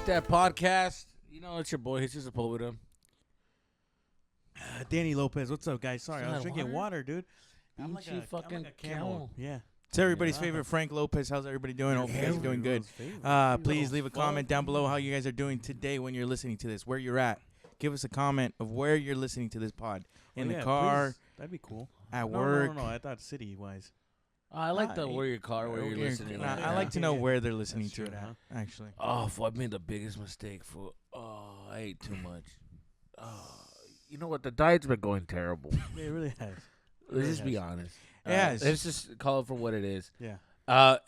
That podcast. You know, it's your boy. He's just a pull with him. Danny Lopez, what's up, guys? Sorry, I was drinking water? water, dude. I'm like a fucking camel. Yeah. It's everybody's favorite Frank Lopez. How's everybody doing? Hope you guys are doing good. Please leave a comment down below how you guys are doing today when you're listening to this, where you're at. Give us a comment of where you're listening to this pod. In the car. Please. That'd be cool. At work. No, I thought city-wise. I like the where your car, where you're listening. I like to know where they're listening to it true, at, actually. Oh, I made the biggest mistake. I ate too much. You know what? The diet's been going terrible. It really has. Let's just be honest. Yes. Let's just call it for what it is. Yeah.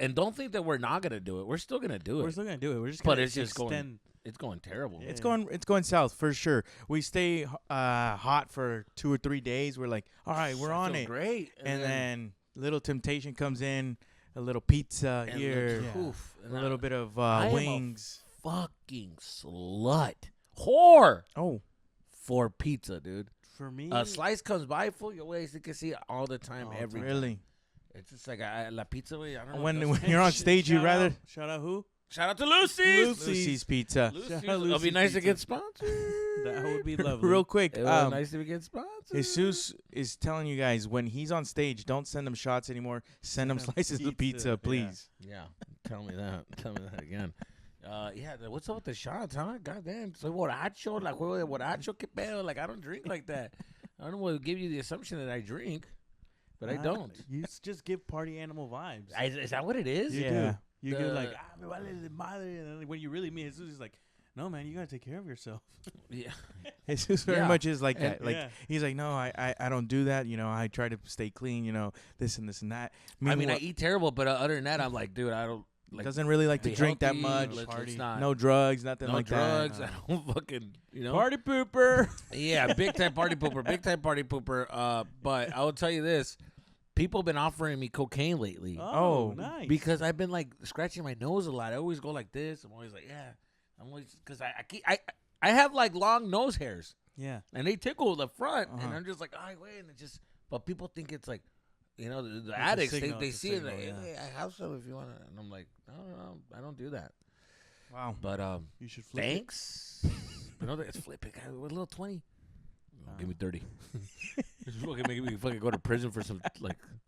And don't think that we're not gonna do it. We're still gonna do it. We're still gonna do it. We're just But gonna it's just extend. going. It's going terrible. Yeah. It's going south for sure. We stay hot for 2 or 3 days. We're like, all right, we're on it. Great. And then little temptation comes in, a little pizza and here, and a little bit of wings. Fucking slut, whore Oh, for pizza, dude. For me, A slice comes by full your ways. You can see it all the time, every time. really? It's just like la pizza. I don't know. When you're on stage, you rather shout out who? Shout out to Lucy's. Lucy's Pizza. It'll be nice to get sponsored. That would be lovely. Real quick, It would be nice to get sponsored. Jesus is telling you guys when he's on stage, don't send him shots anymore. Send him slices of pizza, please. Yeah, tell me that. Tell me that again. What's up with the shots, huh? Goddamn. Soy borracho, like huevo de borracho, que pedo. Like I don't drink like that. I don't want to give you the assumption that I drink, but I don't. You just give party animal vibes. Is that what it is? You Yeah. do. You go like, me vale de madre, and then when you really mean it, it's like, no, man, you gotta take care of yourself. Yeah. Jesus very much is like And- that. Like he's like, no, I don't do that. You know, I try to stay clean. You know, this and this and that. I mean, I eat terrible, but other than that, I'm like, dude, I don't like. doesn't really like to be drink that healthy. much. Let's not. No drugs, nothing No like drugs. that. I don't fucking, Party pooper. Yeah, big time party pooper. Big time party pooper. But I will tell you this. People have been offering me cocaine lately. Oh, nice. Because I've been like scratching my nose a lot. I always go like this. I'm always like, yeah. I'm always because I have like long nose hairs Yeah. and they tickle the front, Uh-huh. and I'm just like, wait, and it just. But people think it's like, the a addicts. signal, They it's a see it signal, like, yeah. hey, I have some if you want to. And I'm like, no, I don't do that. Wow. But You should flip thanks. Let's flip it, guy. With a little 20. Give me 30. Just fucking make me fucking go to prison for some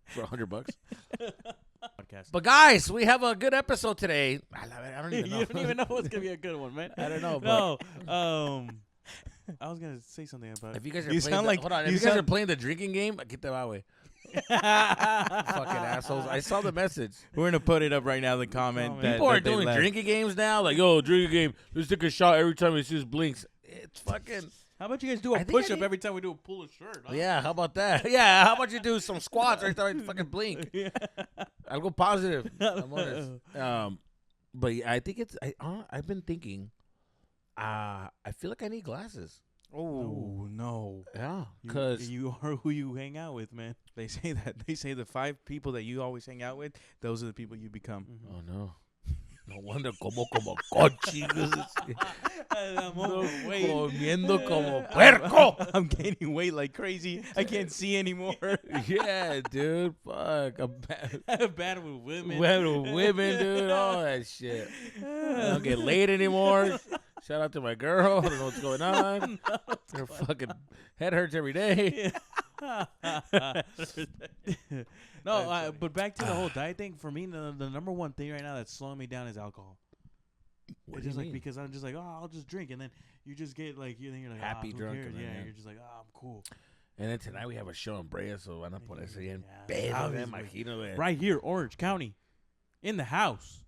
for $100. podcast. But guys, we have a good episode today. I don't even know. You don't even know what's gonna be a good one, man. I don't know. No. I was gonna say something about. If you guys are You playing, sound like- hold on. If you you guys are sound- playing the drinking game, get them out way. Fucking assholes. I saw the message. We're gonna put it up right now. The comment. That, People are that they doing left. drinking games now. Like, yo, drinking game. Let's take a shot every time it just blinks. It's fucking. How about you guys do a I think I push up need- every time we do a pull a shirt? Huh? Yeah, how about that? Yeah, how about you do some squats every time I fucking blink? Yeah. I'll go positive. I'm honest. But yeah, I think it's. I've been thinking. I feel like I need glasses. Oh no! Yeah, You- because you are who you hang out with, man. They say that. They say the 5 people that you always hang out with, those are the people you become. oh no, no wonder como cochi. Comiendo como puerco. I'm gaining weight like crazy. I can't see anymore. Yeah, dude. Fuck. I'm Bad with women. women, dude. All that shit. I don't get laid anymore. Shout out to my girl. I don't know what's going on. Her fucking head hurts every day. No, but back to the whole diet thing. For me, the number one thing right now that's slowing me down is alcohol. What It's do you just like mean? because I'm just like, oh, I'll just drink, and then you just get like, you're like, Happy who drunk, cares? and then, Yeah, yeah. you're just like, oh, I'm cool. And then tonight we have a show in Brea, so van a ponerse bien Yeah, pedo, me obviously. imagino. De, Right here, Orange County, in the house.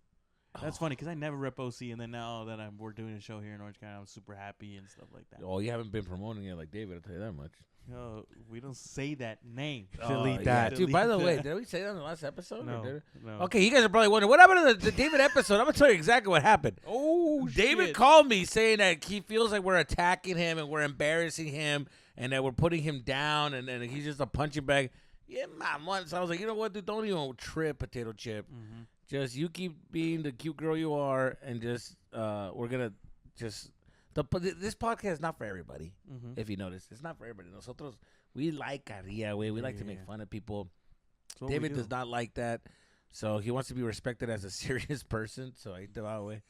That's Oh. funny because I never rep OC, and then now that we're doing a show here in Orange County, I'm super happy and stuff like that. Oh, you haven't been promoting it like David, I'll tell you that much. Yo, we don't say that name. Delete yeah. that. Dude, by the Delete way, that. did we say that in the last episode? or No, did it? no. Okay, you guys are probably wondering, what happened to the David episode? I'm going to tell you exactly what happened. Oh, David shit. called me saying that he feels like we're attacking him and we're embarrassing him and that we're putting him down and he's just a punching bag. Yeah, man. So I was like, you know what, dude? Don't even trip, potato chip. Mhm. Just you keep being the cute girl you are, and just we're gonna just this podcast is not for everybody. Mhm. If you notice, it's not for everybody. Nosotros we like carrilla, we like to make Yeah. fun of people. That's what we David do. does not like that, so he wants to be respected as a serious person. So I do that way.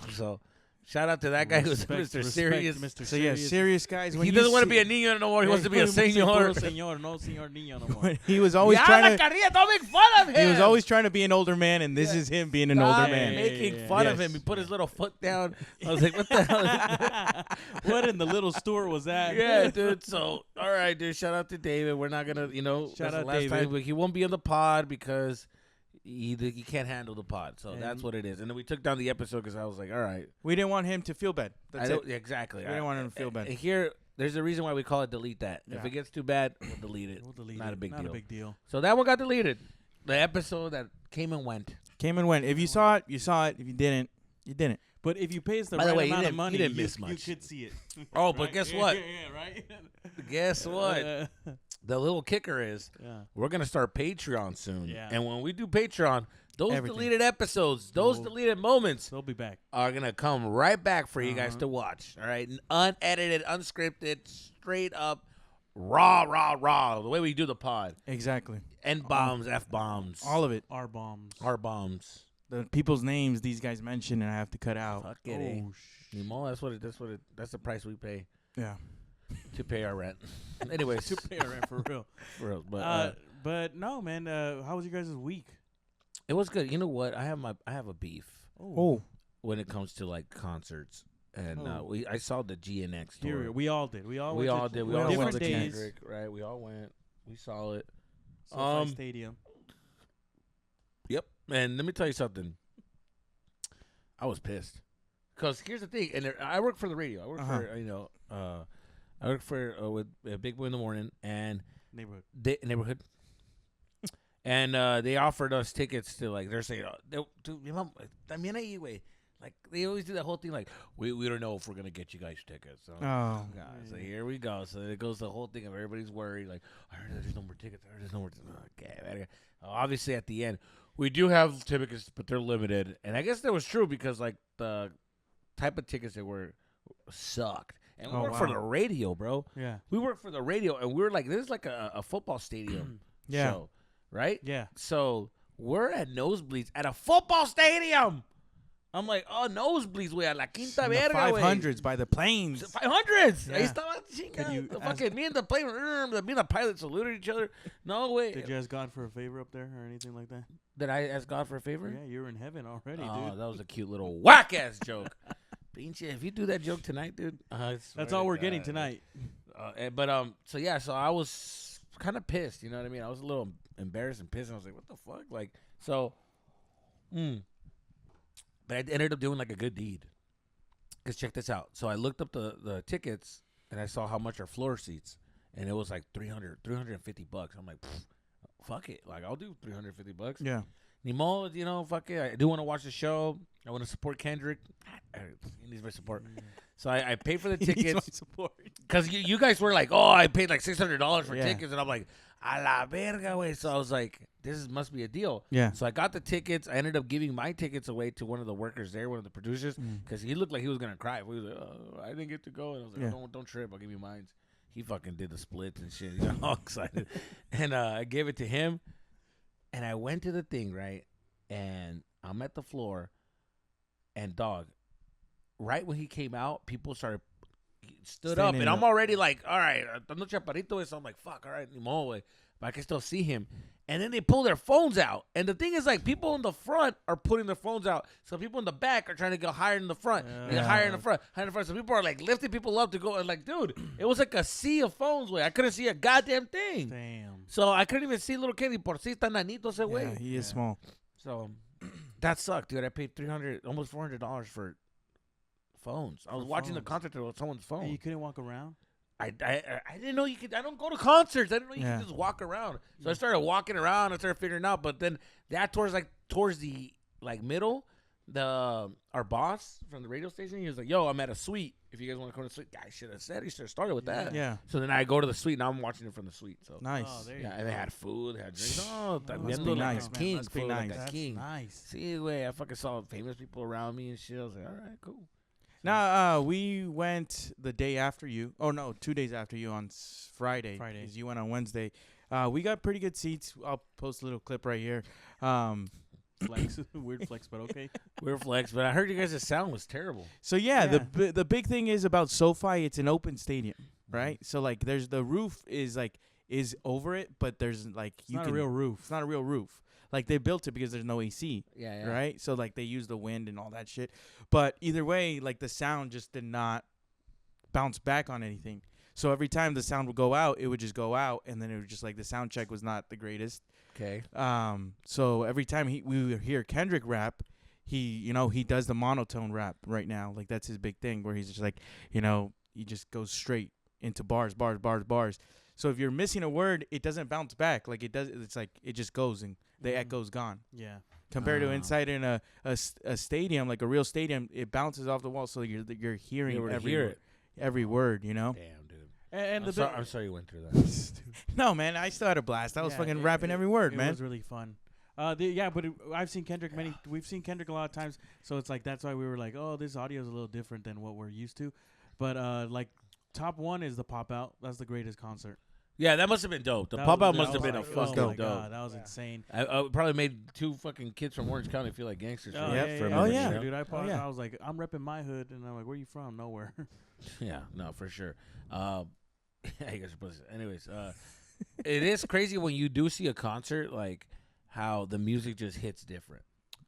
So Shout out to that guy who's Mr. Serious. Mr. So yeah, serious guys. When He doesn't want to be a niño no more. He wants to be a señor. Señor, no señor niño no more. He was always trying to. Don't make fun of him. He was always trying to be an older man, and this is him being an older man. Making fun of him. He put his little foot down. I was like, what the hell is that? What in the little store was that? Yeah, dude. So, all right, dude. Shout out to David. We're not going to, shout out last David. time, he won't be on the pod because he can't handle the pod. So that's what it is. And then we took down the episode because I was like, all right. We didn't want him to feel bad. That's it. Exactly. We didn't want him to feel bad. Here, there's a reason why we call it delete that. Yeah. If it gets too bad, we'll delete it. Not a big deal. So that one got deleted. The episode that came and went. If you saw it, you saw it. If you didn't, you didn't. But if you pay us the By the right way, amount of money, you didn't miss much. You could see it. Oh, but guess what? Yeah, right? Guess what? The little kicker is we're going to start Patreon soon. Yeah. And when we do Patreon, those Everything. deleted episodes, those deleted moments They'll be back. are going to come right back for you guys to watch. All right? Unedited, unscripted, straight up, raw. The way we do the pod. Exactly. N-bombs, F-bombs. All of it. Our bombs. R-bombs. The people's names these guys mentioned, and I have to cut out. Fuck it, eh? Nemo, that's the price we pay Yeah. to pay our rent. Anyways. To pay our rent for real. For real. But no, man. How was you guys' week? It was good. You know what? I have a beef. Oh. When it comes to like concerts, and I saw the GNX tour. We all did. We all did. We all went to days. Kendrick, right? We all went. We saw it. SoFi Stadium. Yep. And let me tell you something. I was pissed because here's the thing. And I work for the radio. I work for I work for with Big Boy in the Morning and neighborhood. And they offered us tickets to like they're saying, también ahí, güey. Like they always do that whole thing like we don't know if we're gonna get you guys tickets. So, so here we go. So it goes the whole thing of everybody's worried like I heard there's no more tickets. Okay. Obviously at the end we do have tickets, but they're limited. And I guess that was true because like the type of tickets that were sucked. And we work for the radio, bro. Yeah. We work for the radio, and we were like, this is like a football stadium show, right? Yeah. So we're at nosebleeds at a football stadium. I'm like, oh, nosebleeds, güey, a la quinta verga, güey. 500s by the planes. 500s. Yeah. Ahí estaba chingada. Fucking me and the plane, me and the pilot saluted each other. No, way. Did you ask God for a favor up there or anything like that? Did I ask God for a favor? Yeah, you were in heaven already, dude. dude. That was a cute little whack-ass joke. Pinche, if you do that joke tonight, dude. That's all we're getting tonight. So I was kind of pissed, you know what I mean? I was a little embarrassed and pissed. And I was like, what the fuck? Like, so, but I ended up doing like a good deed. Because check this out. So I looked up the tickets and I saw how much are floor seats. And it was like $350. I'm like, fuck it. Like, I'll do $350. Yeah. Nimo, fuck it. I do want to watch the show. I want to support Kendrick. He needs my support. So I paid for the tickets. He needs my support. Because you guys were like, oh, I paid like $600 for tickets. And I'm like, a la verga, way. So I was like, this must be a deal. Yeah. So I got the tickets. I ended up giving my tickets away to one of the workers there, one of the producers, because he looked like he was going to cry. He was like, oh, I didn't get to go. And I was like, don't trip. I'll give you mine. He fucking did the splits and shit. He got all excited. And I gave it to him. And I went to the thing, right? And I'm at the floor. And, dog, right when he came out, people stood up. And I'm already like, all right, no chaparrito. So I'm like, fuck, all right, ni modo, way. But I can still see him. And then they pull their phones out. And the thing is, like, people in the front are putting their phones out. So people in the back are trying to go higher in the front. They get higher in the front. So people are, like, lifting people up to go. And, like, dude, it was like a sea of phones, way. I couldn't see a goddamn thing. Damn. So I couldn't even see little Kenny. Por si tan nanito ese way. Yeah, he is small. So that sucked, dude. I paid almost $400 for phones. I was watching the concert with someone's phone. And you couldn't walk around? I didn't know you could. I don't go to concerts. I didn't know you could just walk around. So I started walking around. I started figuring out. But then that towards the middle, our boss from the radio station, he was like, "Yo, I'm at a suite. If you guys want to come to the suite," I should have said. He should have started with that. Yeah. So then I go to the suite. Now I'm watching it from the suite. So nice. Oh, and they had food. They had drinks. Must be nice, man. King. Must be nice. Like a king. Nice. See, way I fucking saw famous people around me and shit. I was like, all right, cool. Now, we went the day after you. Oh, no, 2 days after you on Friday. Because you went on Wednesday. We got pretty good seats. I'll post a little clip right here. flex. Weird flex, but okay. Weird flex. But I heard you guys' sound was terrible. So yeah. the big thing is about SoFi. It's an open stadium, right? So like, there's the roof is over it, but there's like It's not a real roof. It's not a real roof. Like they built it because there's no AC. Yeah. Right. So like they use the wind and all that shit. But either way, like the sound just did not bounce back on anything. So every time the sound would go out, it would just go out, and then it was just like the sound check was not the greatest. Okay. So every time we would hear Kendrick rap, he does the monotone rap right now. Like that's his big thing, where he's just like, he just goes straight into bars. So if you're missing a word, it doesn't bounce back. Like it does. It's like it just goes and the echo's gone. Yeah. Compared to inside in a stadium, like a real stadium, it bounces off the wall, so you're hearing every word. Damn, dude. And I'm sorry you went through that. No, man, I still had a blast. I was fucking rapping every word, man. It was really fun. But I've seen Kendrick we've seen Kendrick a lot of times, so it's like that's why we were like, oh, this audio is a little different than what we're used to. But like top one is the Pop Out. That's the greatest concert. Yeah, that must have been dope. The pop out must have been a fucking dope. God, that was insane. I probably made 2 fucking kids from Orange County feel like gangsters. Oh, yeah. Dude, I was like, I'm repping my hood, and I'm like, where you from? Nowhere. Yeah, no, for sure. Anyways, it is crazy when you do see a concert, like how the music just hits different.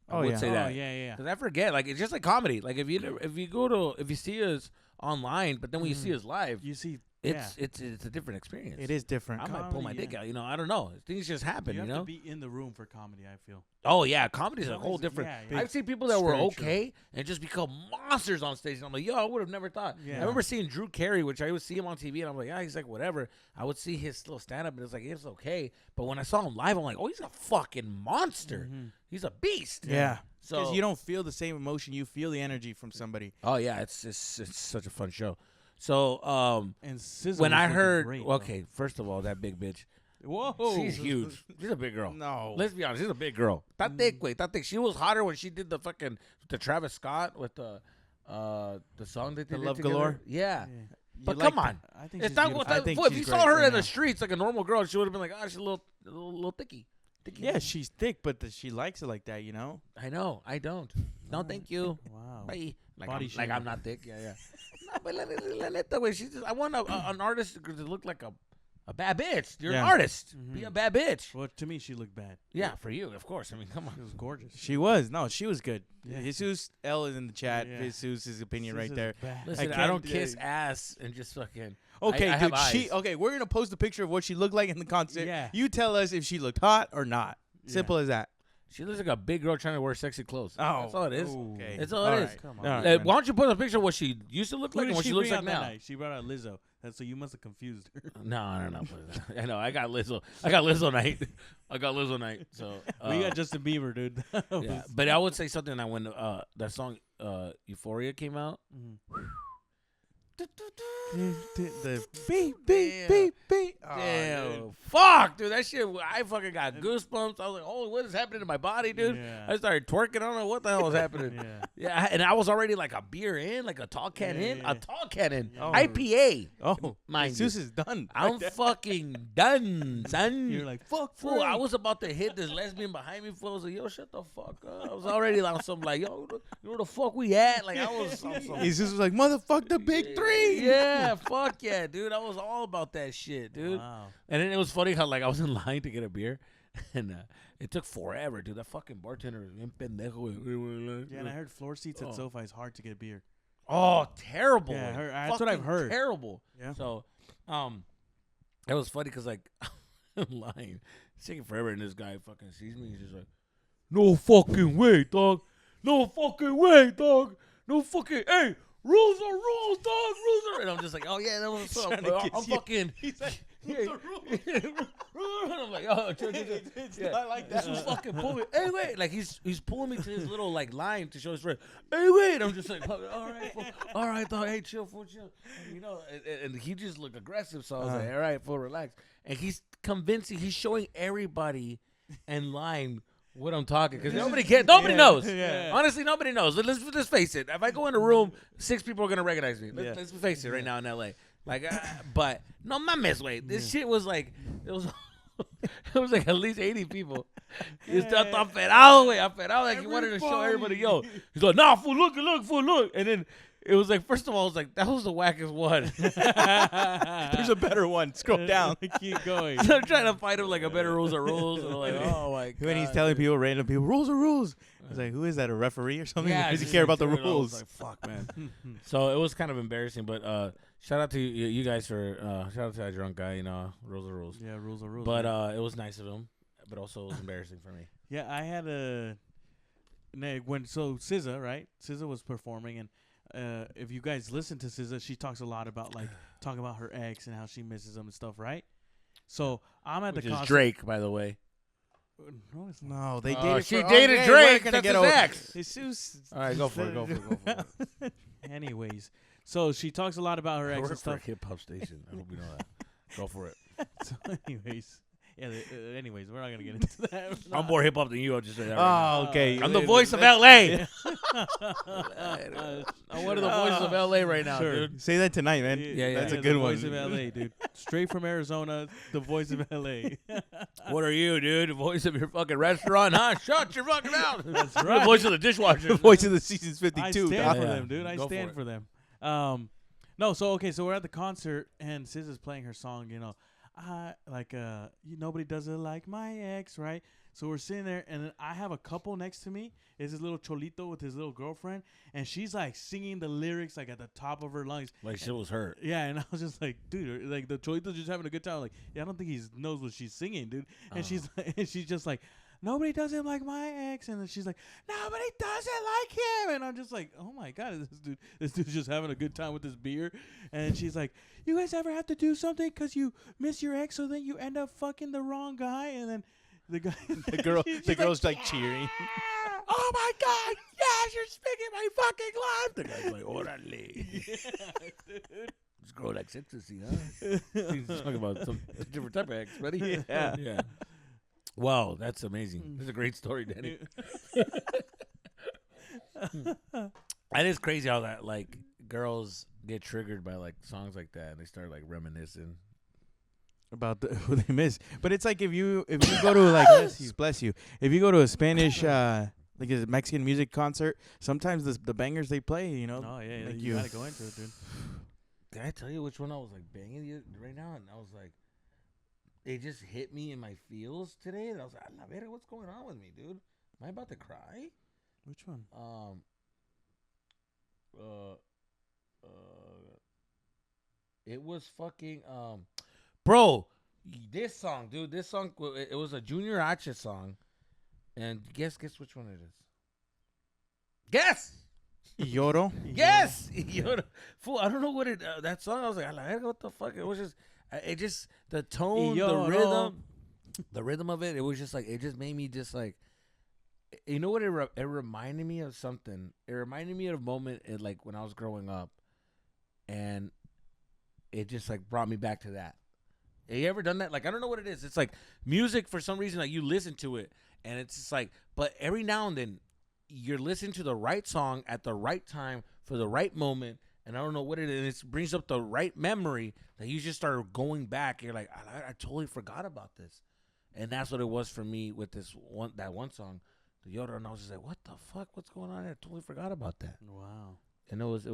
I would say that. Yeah. Because I forget, like it's just like comedy. Like if you see us online, but then when you see us live, you see. It's a different experience. It is different. I might pull my dick out. I don't know. Things just happen. You have to be in the room for comedy, I feel. Oh yeah, comedy's a whole different. Yeah. I've seen people that were okay and just become monsters on stage. And I'm like, yo, I would have never thought. Yeah. I remember seeing Drew Carey, which I would see him on TV, and I'm like, yeah, he's like whatever. I would see his little stand up, and it's like it's okay. But when I saw him live, I'm like, oh, he's a fucking monster. Mm-hmm. He's a beast. Yeah. So because you don't feel the same emotion, you feel the energy from somebody. Oh yeah, it's such a fun show. So and SZA when I was heard, great, okay, first of all, that big bitch. Whoa, she's huge. She's a big girl. No, let's be honest, she's a big girl. That thick. She was hotter when she did the Travis Scott with the song that they did Love together. Galore. Yeah. But like come on, I think it's not. If you saw her in the streets like a normal girl, she would have been like, she's a little thicky. Yeah, she's thick, but she likes it like that, I know. I don't. No, thank you. Wow. Bye. Like I'm not thick. Yeah. No, but let that way. I want an artist to look like a bad bitch. You're an artist. Mm-hmm. Be a bad bitch. Well, to me, she looked bad. Yeah, for you, of course. I mean, come on. She was gorgeous. She was. No, she was good. Yeah. Jesus L is in the chat. Yeah. Jesus' opinion right there. Listen, I don't kiss ass and just fucking. Okay, I dude. have eyes. Okay, we're gonna post a picture of what she looked like in the concert. Yeah. You tell us if she looked hot or not. Simple as that. She looks like a big girl trying to wear sexy clothes. Oh, that's all it is. Okay, that's all it is. Come on. Right, Why don't you put a picture of what she used to look like and what she looks like now? She brought out Lizzo. So you must have confused her. No. I know. I got Lizzo. I got Lizzo night. So we got Justin Bieber, dude. Yeah, but I would say something that when that song Euphoria came out. The beep. Damn. Fuck, dude. That shit, I fucking got goosebumps. I was like, oh, what is happening to my body, dude? Yeah. I started twerking. I don't know what the hell was happening. Yeah, and I was already like a beer in, like a tall can in. A tall can in. Oh. IPA. Oh, mind Jesus is done. I'm fucking done, son. You're like, fuck, fool. I was about to hit this lesbian behind me. Fool. I was like, yo, shut the fuck up. I was already on some like, yo, you know where the fuck we at? Like, I was on some. Jesus was like, motherfuck the big three. Yeah, fuck yeah, dude. I was all about that shit, dude. Wow. And then it was funny how like I was in line to get a beer, and it took forever, dude. That fucking bartender was bien pendejo. Yeah, and I heard floor seats at SoFi is hard to get beer. Oh, terrible. Yeah, that's what I've heard. Terrible. Yeah. So, it was funny because like I'm in line, it's taking forever, and this guy fucking sees me. He's just like, no fucking way, dog. No fucking way, dog. No fucking hey. Rules are rules, dog. Rules are. And I'm just like, oh yeah, that was what's up. I'm fucking. He's like, and I'm like, oh, it's not like that. This was fucking pulling. Hey, wait! Like he's pulling me to his little like line to show his friend. Hey, wait! I'm just like, all right, dog. Hey, chill, fool, chill. And he just looked aggressive, so I was like, all right, fool, relax. And he's convincing. He's showing everybody in line what I'm talking, because nobody knows. Yeah. Honestly, nobody knows. Let's face it. If I go in a room, 6 people are gonna recognize me. Let's face it right now in LA. Like, but no mames, wait. This shit was like, it was It was like at least 80 people. He's still aferrado, güey. Aferrado. Like he wanted to show everybody, yo. He's like, nah, fool, look, fool, look. And then it was like, first of all, I was like, that was the wackest one. There's a better one. Scroll down. Keep going. So I'm trying to fight him like a better rules are rules. And I'm like, oh my God. When he's telling people, random people, rules are rules. I was like, who is that? A referee or something? Yeah, Does he care about the rules? I was like, fuck, man. So it was kind of embarrassing, but shout out to you guys for shout out to that drunk guy. You know, rules are rules. Yeah, rules are rules. But it was nice of him, but also it was embarrassing for me. yeah, I had when SZA, right? SZA was performing, and if you guys listen to SZA, she talks a lot about like talking about her ex and how she misses him and stuff, right? So I'm at Which the is concert. Drake, by the way. No, it's not. No, they dated. She for, dated okay, Drake. we're That's gonna his get ex. Jesus. All right, go for it. Anyways, so she talks a lot about her I ex work and for a stuff. hip hop station. I hope you know that. Go for it. So anyways, yeah. Anyways, we're not gonna get into that. I'm more hip hop than you. I'll just say that. Right Oh, okay. now. I'm the voice of LA. Uh, I'm one of the voices of LA right now, Sure. dude. Say that tonight, man. Yeah, That's a the good voice one. of LA, dude. Straight from Arizona, the voice of LA. What are you, dude? The voice of your fucking restaurant, huh? Shut your fucking mouth. That's You're right. the voice of the dishwasher. The voice of the season's I 52. stand dog. for Yeah. them, dude. I Go stand for for them. No, so okay, so we're at the concert and SZA's playing her song. You know, nobody does it like my ex, right? So we're sitting there, and then I have a couple next to me. Is this little cholito with his little girlfriend, and she's like singing the lyrics like at the top of her lungs. Like shit was hurt. Yeah, and I was just like, dude, like the cholito's just having a good time. Like, yeah, I don't think he knows what she's singing, dude. And she's like, and she's just like, nobody does it like my ex. And then she's like, nobody does it like him. And I'm just like, oh my God, this dude's just having a good time with this beer. And she's like, you guys ever have to do something because you miss your ex, so then you end up fucking the wrong guy? And then the guy, The girl's like cheering. Oh my God! Yes, you're speaking my fucking life. The guy's like, orale. This girl likes ecstasy, huh? He's talking about some different type of ex, buddy. Yeah. Yeah. Wow, that's amazing. This is a great story, Danny. That is crazy how that like girls get triggered by like songs like that and they start like reminiscing. About who they miss, but it's like if you go to like bless you, if you go to a Spanish like a Mexican music concert, sometimes the bangers they play, you know. oh yeah, like you gotta go into it, dude. Can I tell you which one I was like banging right now? And I was like, it just hit me in my feels today, and I was like, "La verga, what's going on with me, dude? Am I about to cry?" Which one? It was fucking bro, this song, dude. This song, it was a Junior H song, and guess which one it is. Guess. Lloro. Yes. Fool, I don't know what it. That song, I was like, "La verga, what the fuck?" It was just, it just the tone, the rhythm of it. It was just like, it just made me just like, you know what? It reminded me of something. It reminded me of a moment like when I was growing up, and it just like brought me back to that. Have you ever done that? Like, I don't know what it is. It's like music for some reason. Like you listen to it, and it's just like, but every now and then, you're listening to the right song at the right time for the right moment, and I don't know what it is. It brings up the right memory that you just start going back. You're like, I totally forgot about this, and that's what it was for me with that one song, the Yoda. And I was just like, what the fuck? What's going on? I totally forgot about that. Wow. And it was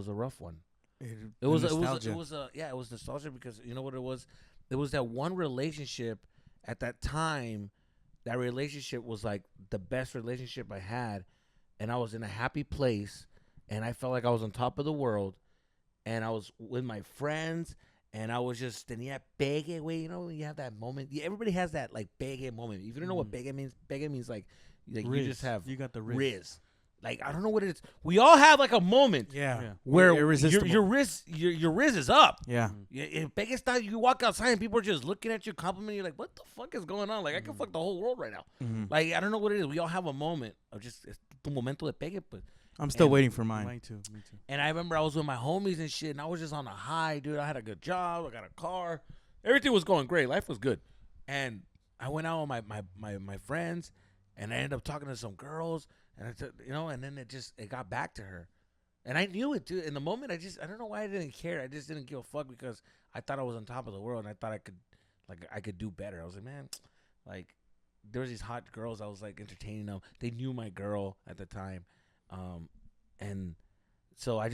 a rough one. It was nostalgia because you know what it was. It was that one relationship at that time. That relationship was like the best relationship I had, and I was in a happy place, and I felt like I was on top of the world, and I was with my friends, and I was just tenía pegue, way. You know, when you have that moment. Everybody has that like pegue moment. If you don't know what pegue means like you just have you got the riz. Like, I don't know what it is. We all have like a moment where irresistible. your riz is up. Yeah. Biggest time you walk outside and people are just looking at you, complimenting you, like, what the fuck is going on? Like, I can fuck the whole world right now. Mm-hmm. Like, I don't know what it is. We all have a moment of just tu momento de pegue. But I'm still waiting for mine. Me too. and I remember I was with my homies and shit, and I was just on a high, dude. I had a good job. I got a car. Everything was going great. Life was good. And I went out with my friends, and I ended up talking to some girls. And and then it got back to her, and I knew it too. In the moment, I don't know why I didn't care. I just didn't give a fuck because I thought I was on top of the world, and I thought I could like I could do better. I was like, man, like there was these hot girls. I was like entertaining them. They knew my girl at the time, and so I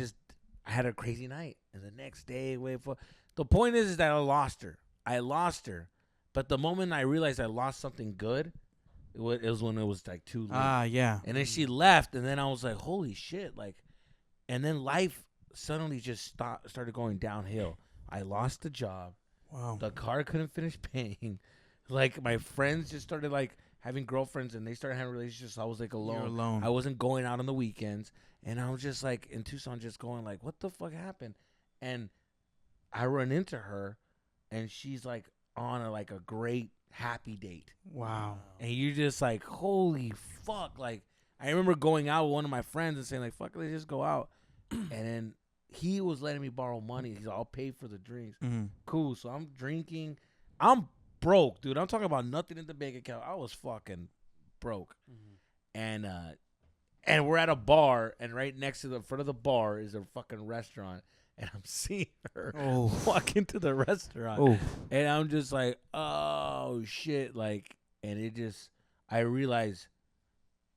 had a crazy night. And the next day, the point is that I lost her. But the moment I realized I lost something good, it was when it was like too late. Yeah. And then she left, and then I was like, holy shit, like, and then life suddenly just started going downhill. I lost the job. Wow. The car couldn't finish paying. Like, my friends just started, like, having girlfriends, and they started having relationships. So I was, like, alone. You're alone. I wasn't going out on the weekends. And I was just, like, in Tucson just going, like, what the fuck happened? And I run into her, and she's, like, on a great, happy date. Wow. And you're just, like, holy fuck. Like, I remember going out with one of my friends and saying, like, fuck, let's just go out. And then he was letting me borrow money. He's like, I'll pay for the drinks. Mm-hmm. Cool. So I'm drinking. I'm broke, dude. I'm talking about nothing in the bank account. I was fucking broke. Mm-hmm. And we're at a bar, and right next to the front of the bar is a fucking restaurant. And I'm seeing her walk into the restaurant. And I'm just like, oh, shit. Like, and I realize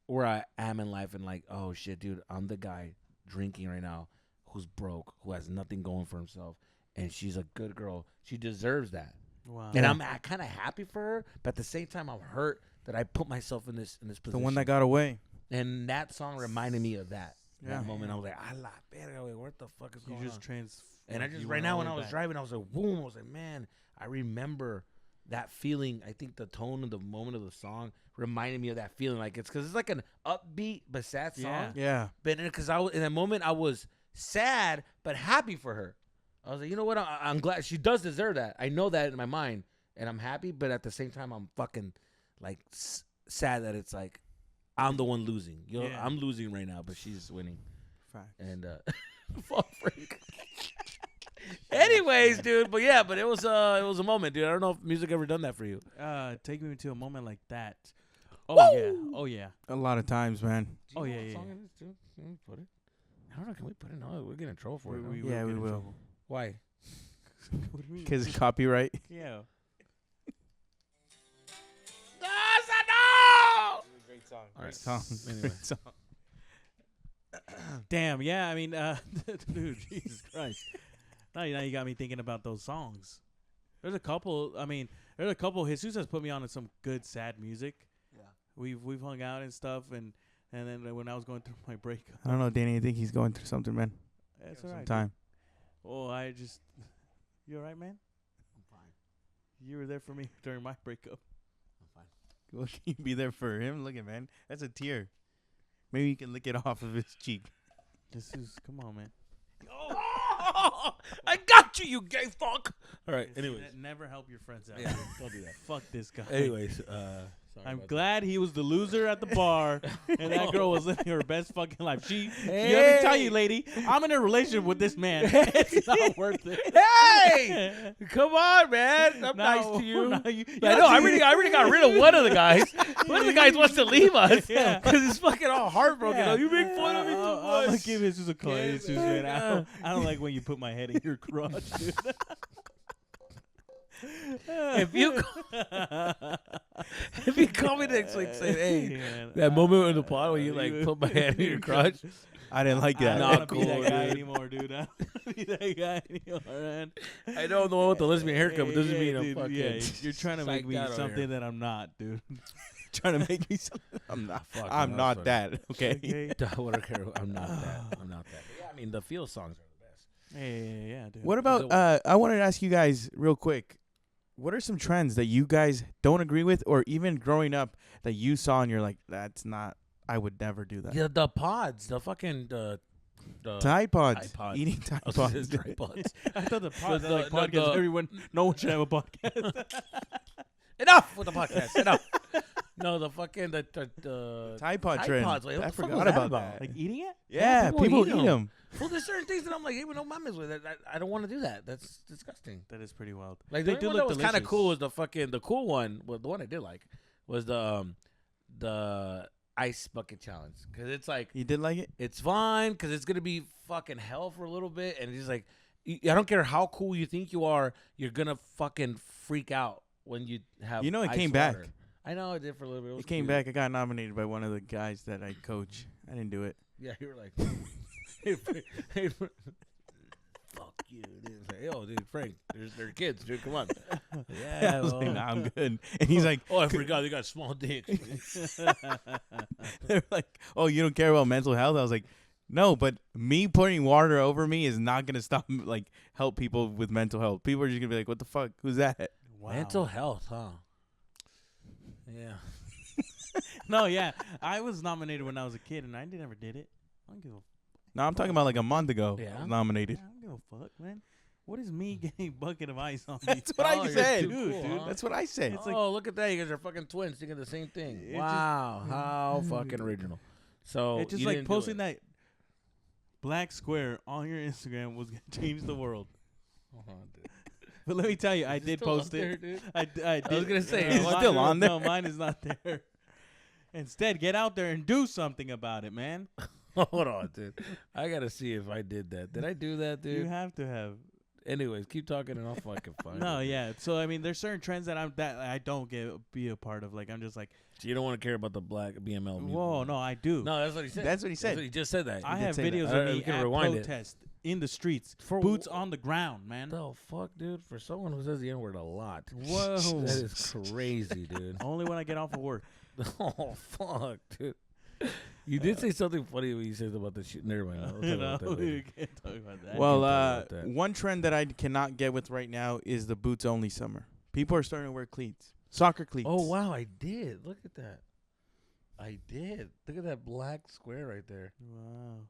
where I am in life and like, oh, shit, dude, I'm the guy drinking right now who's broke, who has nothing going for himself. And she's a good girl. She deserves that. Wow. And I'm kind of happy for her, but at the same time, I'm hurt that I put myself in this position. The one that got away. And that song reminded me of that. That moment, I was like, "A la verga, what the fuck is going on?" And I just right now when I was driving, I was like, "Boom!" I was like, "Man, I remember that feeling." I think the tone of the moment of the song reminded me of that feeling. Like it's because it's like an upbeat but sad song. Yeah. But because I was in that moment, I was sad but happy for her. I was like, you know what? I'm glad she does deserve that. I know that in my mind, and I'm happy. But at the same time, I'm fucking like sad that it's like I'm the one losing. I'm losing right now, but she's winning. Fact. And fuck Frank. Anyways, dude, but it was a moment, dude. I don't know if music ever done that for you. Take me to a moment like that. Oh yeah. A lot of times, man. Do you know what song it is, too? Can we put it? I don't know. Can we put it? No, we're getting in trouble for it. We will. Why? What do you mean? Because copyright. Yeah. Great song. All right. Great song. Anyway. Great song. Damn. Yeah. I mean, dude, Jesus Christ. Now you got me thinking about those songs. There's a couple. I mean, there's a couple. Jesus has put me on to some good sad music. Yeah. We've hung out and stuff, and then when I was going through my breakup. I don't know, Danny. I think he's going through something, man. That's all right. Time. Oh, you all right, man? I'm fine. You were there for me during my breakup. I'm fine. Well, can you be there for him? Look at man. That's a tear. Maybe you can lick it off of his cheek. Come on, man. Oh, I got you, you gay fuck. All right. Anyways, never help your friends out. Yeah, don't do that. Fuck this guy. Anyways, I'm glad he was the loser at the bar, and that girl was living her best fucking life. Let me tell you, lady, I'm in a relationship with this man. It's not worth it. Hey, come on, man. I'm nice to you. I know. I already got rid of one of the guys. One of the guys wants to leave us because he's fucking all heartbroken. Yeah. You make fun of me too much. I'm gonna give Jesus a call. Jesus, man. I don't like when you put my head in your crotch, dude. If you call me next week, say, "Hey, that moment in the pod where you like put my hand in your crotch," I didn't like that. I don't want to be that guy anymore, dude. I don't want to be that guy anymore, man. I know I'm the one with the lesbian haircut, but doesn't mean I'm fucking. Yeah, you're trying to make me something that I'm not, dude. Trying to make me something I'm not. Fuck, I'm not that. Okay. I'm not that. I'm not that. But yeah, I mean the feel songs are the best. Yeah, dude. What about? I wanted to ask you guys real quick. What are some trends that you guys don't agree with, or even growing up that you saw and you're like, that's not, I would never do that? Yeah, the pods, the fucking Tide Pods. Eating Tide Pods. Tripods. I thought the pods like podcasts. Everyone, no one should have a podcast. Enough with the podcast. Enough. No, the fucking the Tide Pod Tide trend. Pods. Like, I what the fuck forgot was that about that. Like eating it? Yeah, people eat them. Well, there's certain things that I'm like, even though mamas with it, I don't want to do that. That's disgusting. That is pretty wild. Like the one that was kind of cool was the cool one. Well, the one I did like was the ice bucket challenge, because it's like you did like it. It's fine because it's gonna be fucking hell for a little bit, and it's like, I don't care how cool you think you are, you're gonna fucking freak out when you have. You know, it ice came water. back. I know it did for a little bit. It came back. I got nominated by one of the guys that I coach. I didn't do it. Yeah, you were like, hey, fuck you, dude. Like, yo, dude, Frank, they're kids, dude. Come on. I was like, nah, I'm good. And he's like, oh, I forgot they got small dicks. they're like, oh, you don't care about mental health? I was like, no, but me pouring water over me is not gonna stop like help people with mental health. People are just gonna be like, what the fuck? Who's that? Wow. Mental health, huh? Yeah. No, yeah. I was nominated when I was a kid, and I never did it. I don't give a No, I'm talking about like a month ago. Yeah. I was nominated. I don't give a fuck, man. What is me getting a bucket of ice on me? That's what I you're said. too cool, dude. huh? That's what I said. It's like- oh, look at that! You guys are fucking twins thinking the same thing. It Wow, how fucking original. So It's just you like didn't do posting it. that black square on your Instagram was gonna change the world. Dude. But let me tell you, I Is it did still post up there, it. dude? I did. I was gonna say, it's still on there. No, mine is not there. Instead, get out there and do something about it, man. Hold on, dude. I gotta see if I did that. Did I do that, You dude? have to have. Anyways, keep talking and I'll fucking find No, it. yeah. So I mean, there's certain trends that I don't be a part of. Like I'm just like, So you don't want to care about the black BML. mutant. whoa, no, I do. No, that's what he said. That's what he said. He just said that. I He did have say that. videos We of me can at rewind it. protest in the streets, For boots on the ground, man. The fuck, dude? For someone who says the N word a lot, Whoa. that is crazy, dude. Only when I get off of work. Oh fuck, dude. You did say something funny when you said about the shit. Never mind. We'll talk about that later. we can't talk about that. Well, talk about that. one trend that I cannot get with right now is the boots only summer. People are starting to wear cleats, soccer cleats. Oh wow, I did. Look at that. I did. Look at that black square right there. Wow.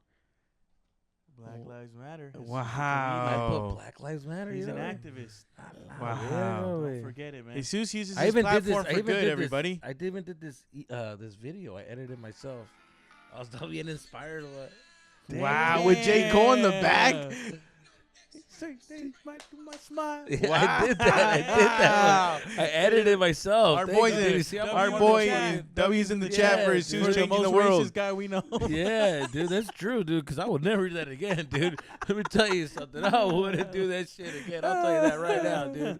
Black Oh. Lives Matter. It's- Wow. I put Oh. Black Lives Matter. He's you an know? activist. Wow. Don't forget it, man. Jesus uses I his even did this. platform I for even good, did everybody. This, I even did this. This video. I edited myself. I was being inspired a lot. Wow, with J. Cole in the back. My smile. Yeah, I did that. I did that. One. I edited it myself. Our Thank boys you, in- dude. You see how Our much boy I'm trying? W's in the chat for Yeah, Jesus dude. changing the most world. racist guy we know. Yeah, dude, that's true, dude. Because I would never do that again, dude. Let me tell you something. I wouldn't do that shit again. I'll tell you that right now, dude.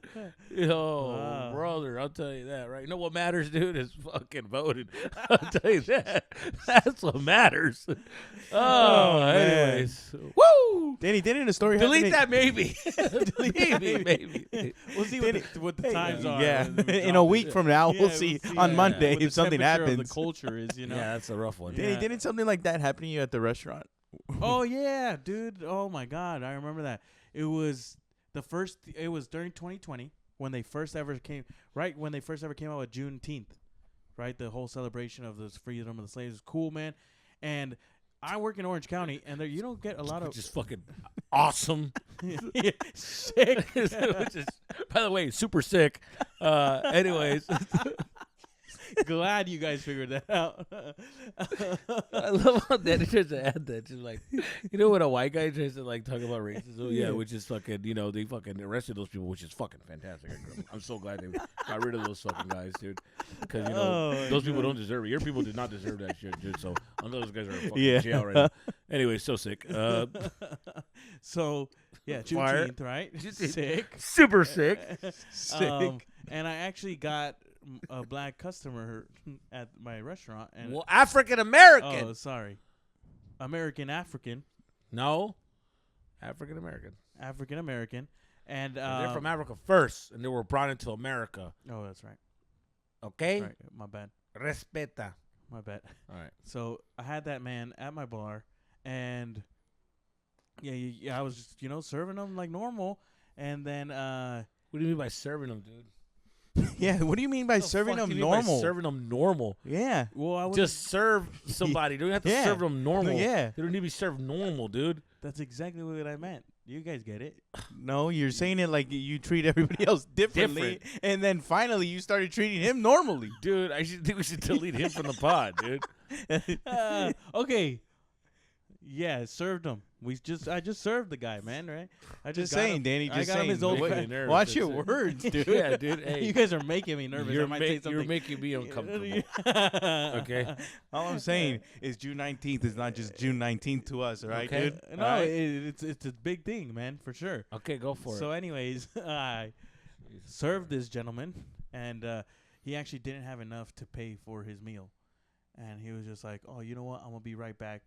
Yo, Wow. brother, I'll tell you that right. You know what matters, dude, is fucking voting. I'll tell you that. That's what matters. Oh, man. anyways, woo. Danny, didn't a story Delete happen that, maybe. Maybe. We'll see what the times are. Yeah, when we in a drop week it. from now, Yeah, we'll see on yeah. Monday What the if something temperature of happens. The culture is, you know. Yeah, that's a rough one. Danny, Yeah. didn't something like that happen to you at the restaurant? Oh yeah, dude. Oh my God, I remember that. It was It was during 2020 when they first ever came. Right when they first ever came out with Juneteenth. Right, the whole celebration of the freedom of the slaves was cool, man. And I work in Orange County, and there you don't get a lot of Just fucking awesome. sick. Which is, by the way, super sick. Anyways, Glad you guys figured that out. I love how Danny tries to add that. Just like, you know, when a white guy tries to like talk about racism, yeah, which is fucking, you know, they fucking arrested those people, which is fucking fantastic. I'm so glad they got rid of those fucking guys, dude. Because you know, Oh, those people God. don't deserve it. Your people did not deserve that shit, dude. So I know those guys are in fucking Yeah. jail right now. Anyway, so sick. So yeah, Fire. Juneteenth, right? Juneteenth. Sick. Super sick. Sick. And I actually got a black customer at my restaurant. And Well, African American. oh, sorry, American African, No, African American. African American, and They're from Africa first, and they were brought into America. oh, that's right. Okay, Right, my bad, respeta. my bad. All right. So I had that man at my bar, and yeah, I was just, serving him like normal, and then What do you mean by serving them, dude? Yeah, what do you mean by serving them normal? Serving them normal. Yeah. well, I was Just serve somebody. You don't have to Yeah. serve them normal. Yeah. They don't need to be served normal, dude. That's exactly what I meant. You guys get it. No, you're saying it like you treat everybody else differently, and then finally you started treating him normally. Dude, I think we should delete him from the pod, dude. Okay. Yeah, served him. I just served the guy, man. Right? I Just got saying, him, Danny. I Just got him saying. his old Making me nervous, Watch that's your it. words, dude. Yeah, dude. Hey, you guys are making me nervous. I might say something. You're making me uncomfortable. Okay. All I'm saying is June 19th is not just June 19th to us, all right, Okay. dude? No, All right? it's a big thing, man, for sure. Okay, go for So, it. anyways, I served this gentleman, and he actually didn't have enough to pay for his meal, and he was just like, "Oh, you know what? I'm gonna be right back.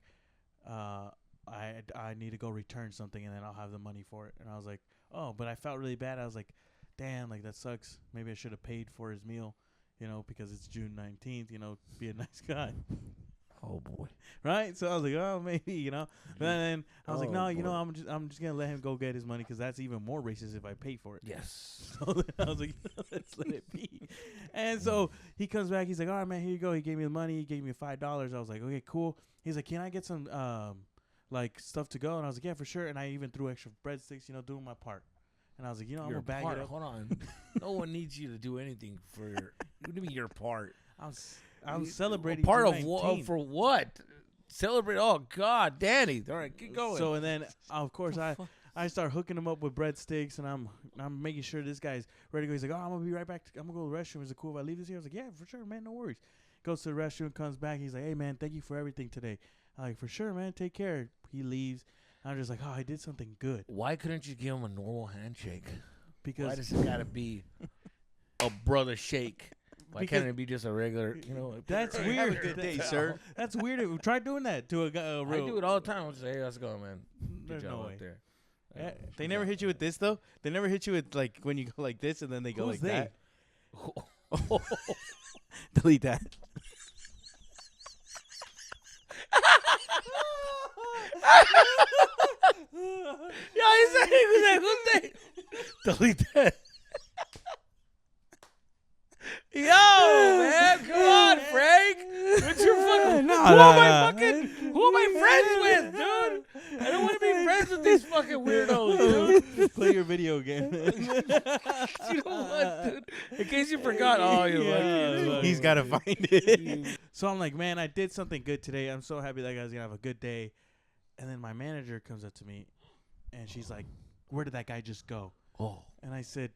I need to go return something, and then I'll have the money for it." And I was like, "Oh," but I felt really bad. I was like, "Damn, like that sucks. Maybe I should have paid for his meal, because it's June 19th. Be a nice guy." Oh boy. Right? So I was like, oh, maybe, But then I was like, Oh, no, boy. I'm just gonna let him go get his money because that's even more racist if I pay for it. Yes. So then I was like, let's let it be. And so he comes back. He's like, all right, man, here you go. He gave me the money. He gave me $5. I was like, okay, cool. He's like, can I get some like stuff to go? And I was like, yeah, for sure. And I even threw extra breadsticks, doing my part. And I was like, I'm Your gonna bag part. it up. Hold on. No one needs you to do anything for your. What do you mean your part? I'm celebrating Part June of what? 19th. For what? Celebrate. Oh God, Danny. All right, keep going. So and then of course I start hooking him up with breadsticks, and I'm making sure this guy's ready to go. He's like, oh, I'm gonna be right back. I'm gonna go to the restroom. Is it cool if I leave this here? I was like, yeah, for sure, man, no worries. Goes to the restroom, comes back. He's like, hey man, thank you for everything today. I'm like, for sure, man, take care. He leaves. I'm just like, oh, I did something good. Why couldn't you give him a normal handshake? Because Why does it gotta be a brother shake? Why Because- can't it be just a regular? that's Have a weird. good day, sir. That's weird. Try doing that to a guy. I Real, do it all the time. I'm just hey, how's it going, man? Good There's job no out way. there. Yeah, They never hit you with this, though? They never hit you with, like, when you go like this and then they go Who's like they? that? Delete that. Yeah, he said he was like, who's that? Delete that. Yo, man, come on, Frank. What's your fucking? Who am I friends with, dude? I don't want to be friends with these fucking weirdos, dude. Play your video game. You know what, dude? In case you forgot, Yeah, He's got to find it. So I'm like, man, I did something good today. I'm so happy that guy's gonna have a good day. And then my manager comes up to me, and she's like, "Where did that guy just go?" Oh, And I said,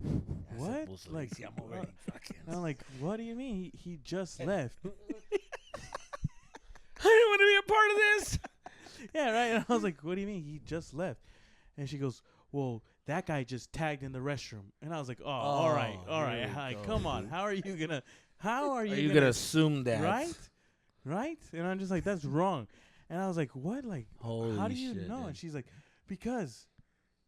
"What?" Like, I'm already fucking. and I'm like, "What do you mean? He just left." I didn't want to be a part of this. Yeah, right. And I was like, "What do you mean? He just left?" And she goes, "Well, that guy just tagged in the restroom." And I was like, "Oh, all right. here we Like, go, come on. How are you gonna Are you gonna assume that? Right?" And I'm just like, "That's wrong." And I was like, "What? Like, Holy how do you shit, know?" dude. And she's like, "Because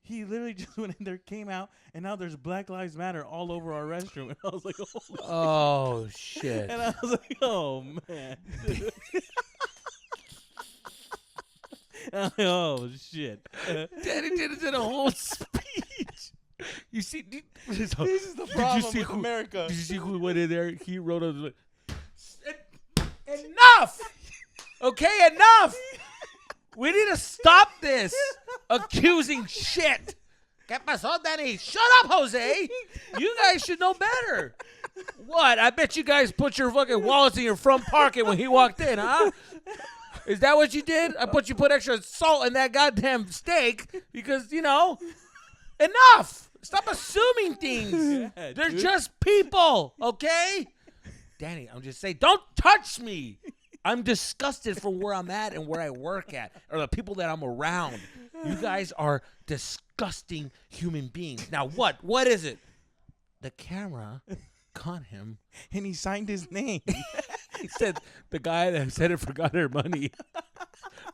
he literally just went in there, came out, and now there's Black Lives Matter all over our restroom." And I was like, "Oh." Oh shit. And I was like, "Oh man." Oh shit. Daddy did a whole speech. You see, this is the problem with America. Did you see who went in there? He wrote on enough. Okay, enough. We need to stop this accusing shit. ¿Qué pasó, Danny? Shut up, Jose. You guys should know better. What? I bet you guys put your fucking wallets in your front pocket when he walked in, huh? Is that what you did? I bet you put extra salt in that goddamn steak because, enough. Stop assuming things. Yeah, They're dude. just people, okay? Danny, I'm just saying, don't touch me. I'm disgusted from where I'm at and where I work at or the people that I'm around. You guys are disgusting human beings. Now what? What is it? The camera caught him. And he signed his name. He said the guy that said it forgot her money.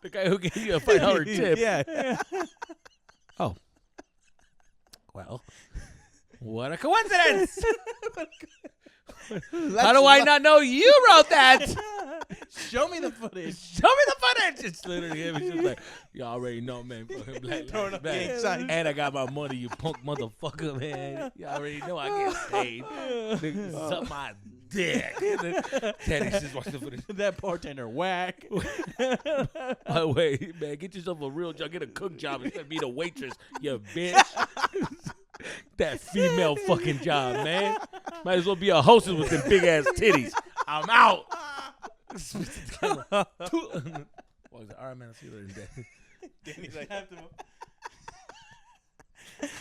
The guy who gave you a $5 tip. Yeah. Oh. Well, what a coincidence. How do I not know you wrote that? Show me the footage. Show me the footage. It's literally him. It's just like, you already know, man. Fucking Black Throwing Lives up Matter. gang signs. And I got my money, you punk motherfucker, man. You already know I get paid. Nigga, suck my dick. Teddy just watch the footage. That bartender whack. By the way, man, get yourself a real job. Get a cook job instead of being a waitress, you bitch. That female fucking job, man. Might as well be a hostess with them big ass titties. I'm out. All All right, man. I'll see you later. Danny's like,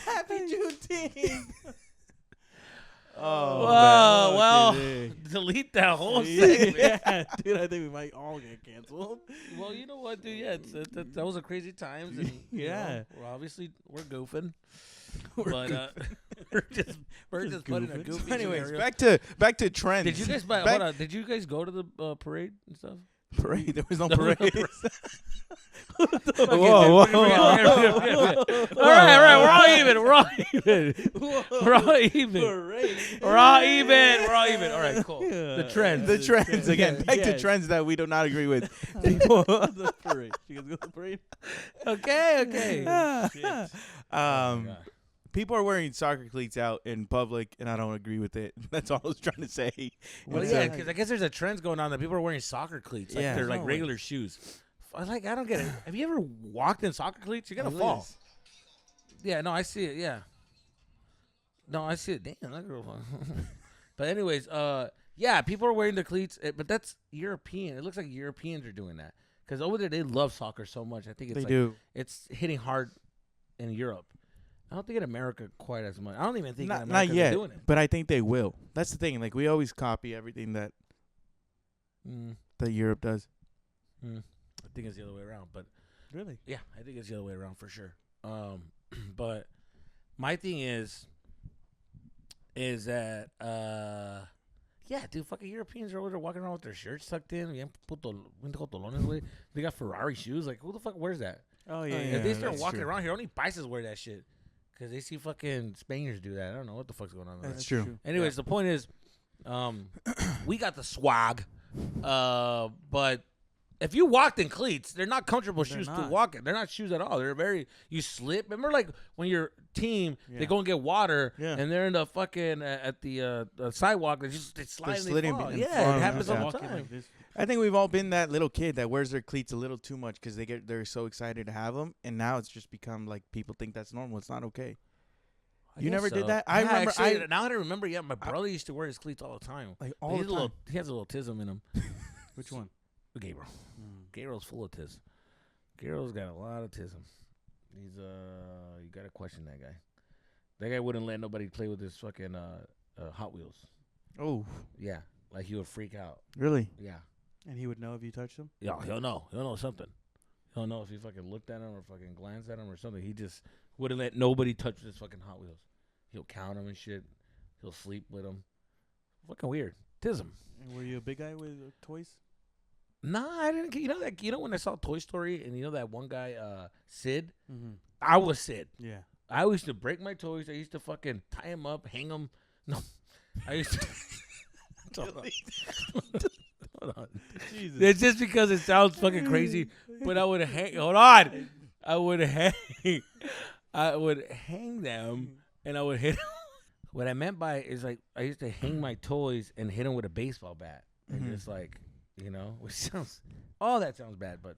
Happy Juneteenth. Oh, Whoa, man. well, Okay. delete that whole segment. Yeah, dude, I think we might all get canceled. Well, you know what, dude? Yeah, that was a crazy times. And, Yeah. we're goofing. But we're just putting a So goofy anyways, scenario. back to trends. Did you guys hold on? Did you guys go to the parade and stuff? Parade? There was no There was parade. no Whoa, All whoa, right, we're all even. We're all even. We're all even. We're all even. All right, cool. The trends. The trends again. Back to Yes. trends that we do not agree with. People. The parade. You guys go to the parade? Okay. Shit. God. People are wearing soccer cleats out in public, and I don't agree with it. That's all I was trying to say. Well, It's, yeah, because I guess there's a trend going on that people are wearing soccer cleats. Like Yeah. they're like No way. regular shoes. I don't get it. Have you ever walked in soccer cleats? You're gonna Look at fall. this. Yeah, no, I see it. Yeah. No, I see it. Damn, that girl. But anyways, yeah, people are wearing the cleats, but that's European. It looks like Europeans are doing that because over there they love soccer so much. I think it's They like, do. it's hitting hard in Europe. I don't think in America quite as much. I don't even think in Not America yet, they're doing it. but I think they will. That's the thing. Like, we always copy everything that Europe does. I think it's the other way around, but Really? yeah, I think it's the other way around for sure. But my thing is that yeah, dude, fucking Europeans are over there walking around with their shirts tucked in. They got Ferrari shoes. Like, who the fuck wears that? Oh, yeah, If they start that's walking true. around here, only Bices wear that shit because they see fucking Spaniards do that. I don't know what the fuck's going on there. That's true. Anyways, the point is, we got the swag, but if you walked in cleats, they're not comfortable They're shoes to not. walk in. They're not shoes at all. They're you slip. Remember, like when your team they Yeah. go and get water Yeah. and they're in the fucking at the sidewalk. They slide and they sliding fall. and Yeah, falling. it happens Yeah. all the Walking time. like this. I think we've all been that little kid that wears their cleats a little too much because they're so excited to have them, and now it's just become like people think that's normal. It's not okay. I You guess never did so. that? I remember- Actually, now that I remember, yeah, my brother used to wear his cleats all the time. Like But all he's the a time. he has a little tism in him. Which one? Gabriel. Gabriel's full of tis. Gabriel's got a lot of tism. He's you gotta question that guy. That guy wouldn't let nobody play with his fucking Hot Wheels. Oh, Yeah, like he would freak out. really? Yeah, And he would know if you touched him? yeah, he'll know. He'll know something. He'll know if he fucking looked at him or fucking glanced at him or something. He just wouldn't let nobody touch his fucking Hot Wheels. He'll count them and shit. He'll sleep with them. Fucking weird. Tism. And were you a big guy with toys? Nah, I didn't. You know when I saw Toy Story and you know that one guy, Sid. Mm-hmm. I was Sid. Yeah. I used to break my toys. I used to fucking tie them up, hang them. No, I used to. Hold on. Jesus. It's just because it sounds fucking crazy, but I would hang. Hold on, I would hang. I would hang them, and I would hit. What I meant by is like I used to hang my toys and hit them with a baseball bat, and Mhm. just like which sounds. All that sounds bad, but.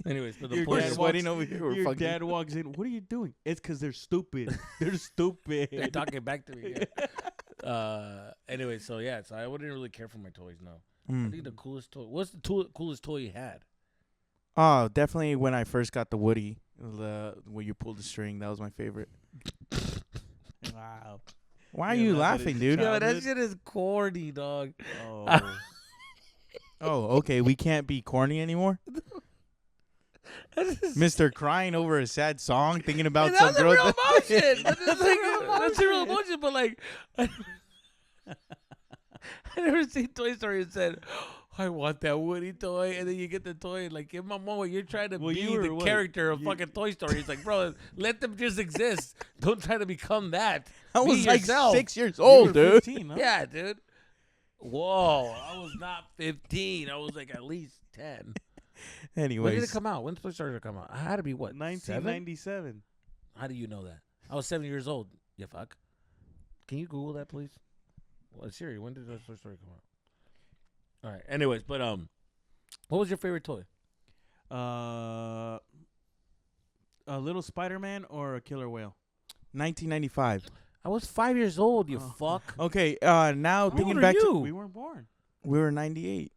Anyways, but the Your point dad is, sweating over here. We're Your fucking- dad walks in. What are you doing? It's because they're stupid. They're stupid. they're talking back to me. Yeah. Anyway, so yeah, so I wouldn't really care for my toys. No, I think the coolest toy. What's the coolest toy you had? Oh, definitely when I first got the Woody, where you pull the string. That was my favorite. Wow. Why are Yeah, you that laughing, is dude? Yo, that Childhood? shit is corny, dog. Oh. Oh, okay. We can't be corny anymore. Mr. crying over a sad song, thinking about some That's a girl. real emotion. That's a real emotion. But like, I never seen Toy Story and said, "I want that Woody toy," and then you get the toy. And like in my moment, you're trying to Well, be you were the what? character of You- fucking Toy Story. It's like, bro, let them just exist. Don't try to become that. I Be was like yourself. 6 years You old, were dude. 15, huh? Yeah, dude. Whoa, I was not 15. I was like at least 10. When did it Anyways, come out? When did Toy Story come out? I had to be what? 7? 1997. How do you know that? I was 7 years old. You fuck. Can you Google that, please? Well, Siri, when did Toy Story come out? All right. Anyways, but what was your favorite toy? A little Spider-Man or a killer whale? 1995. I was 5 years old. You Oh. fuck. Okay, now How thinking old are back you? to We weren't born. we were 98.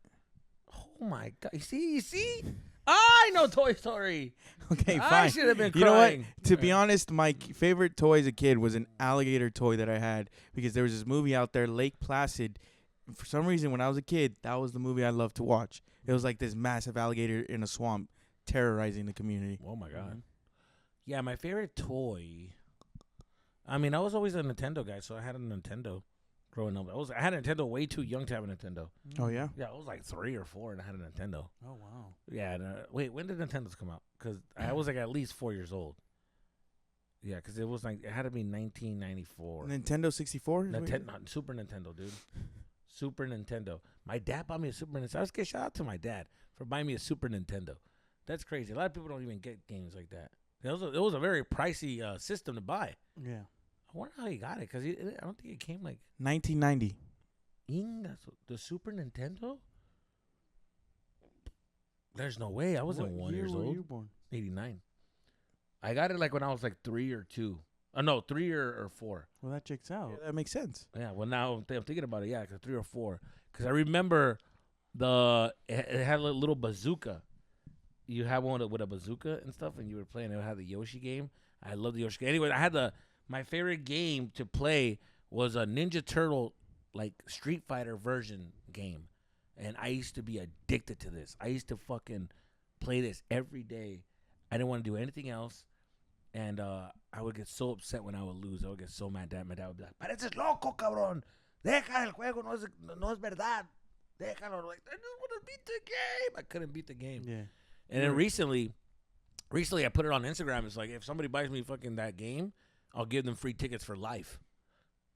Oh my god! You see? I know Toy Story. Okay, fine. I should have been You know what? crying. To be honest, my favorite toy as a kid was an alligator toy that I had because there was this movie out there, Lake Placid. For some reason, when I was a kid, that was the movie I loved to watch. It was like this massive alligator in a swamp terrorizing the community. Oh my god! Yeah, my favorite toy. I mean, I was always a Nintendo guy, so I had a Nintendo growing up. I had a Nintendo way too young to have a Nintendo. Oh, yeah? Yeah, I was like 3 or 4 and I had a Nintendo. Oh wow. Yeah, and, wait, when did Nintendos come out? Because I was like at least 4 years old. Yeah, because it was like, it had to be 1994. Nintendo 64? Super Nintendo, dude. Super Nintendo. My dad bought me a Super Nintendo. I was gonna shout out to my dad for buying me a Super Nintendo. That's crazy. A lot of people don't even get games like that. It was a very pricey system to buy. Yeah. I wonder how he got it, because I don't think it came like 1990. the Super Nintendo. There's no way. I wasn't 1 year old. Were you born? 89. I got it like when I was like 3 or 2. No, 3 or 4. Well, that checks out. Yeah, that makes sense. Yeah. Well, now I'm thinking about it. Yeah, 'cause 3 or 4. Because I remember it had a little bazooka. You had one with a bazooka and stuff, and you were playing. It had the Yoshi game. I love the Yoshi game. Anyway, I had my favorite game to play was a Ninja Turtle like Street Fighter version game, and I used to be addicted to this. I used to fucking play this every day. I didn't want to do anything else, and I would get so upset when I would lose. I would get so mad that my dad would be like, "Pareces loco, cabrón. Deja el juego, no es verdad. Déjalo." Like, I just want to beat the game. I couldn't beat the game. Yeah. And then recently I put it on Instagram. It's like, if somebody buys me fucking that game, I'll give them free tickets for life.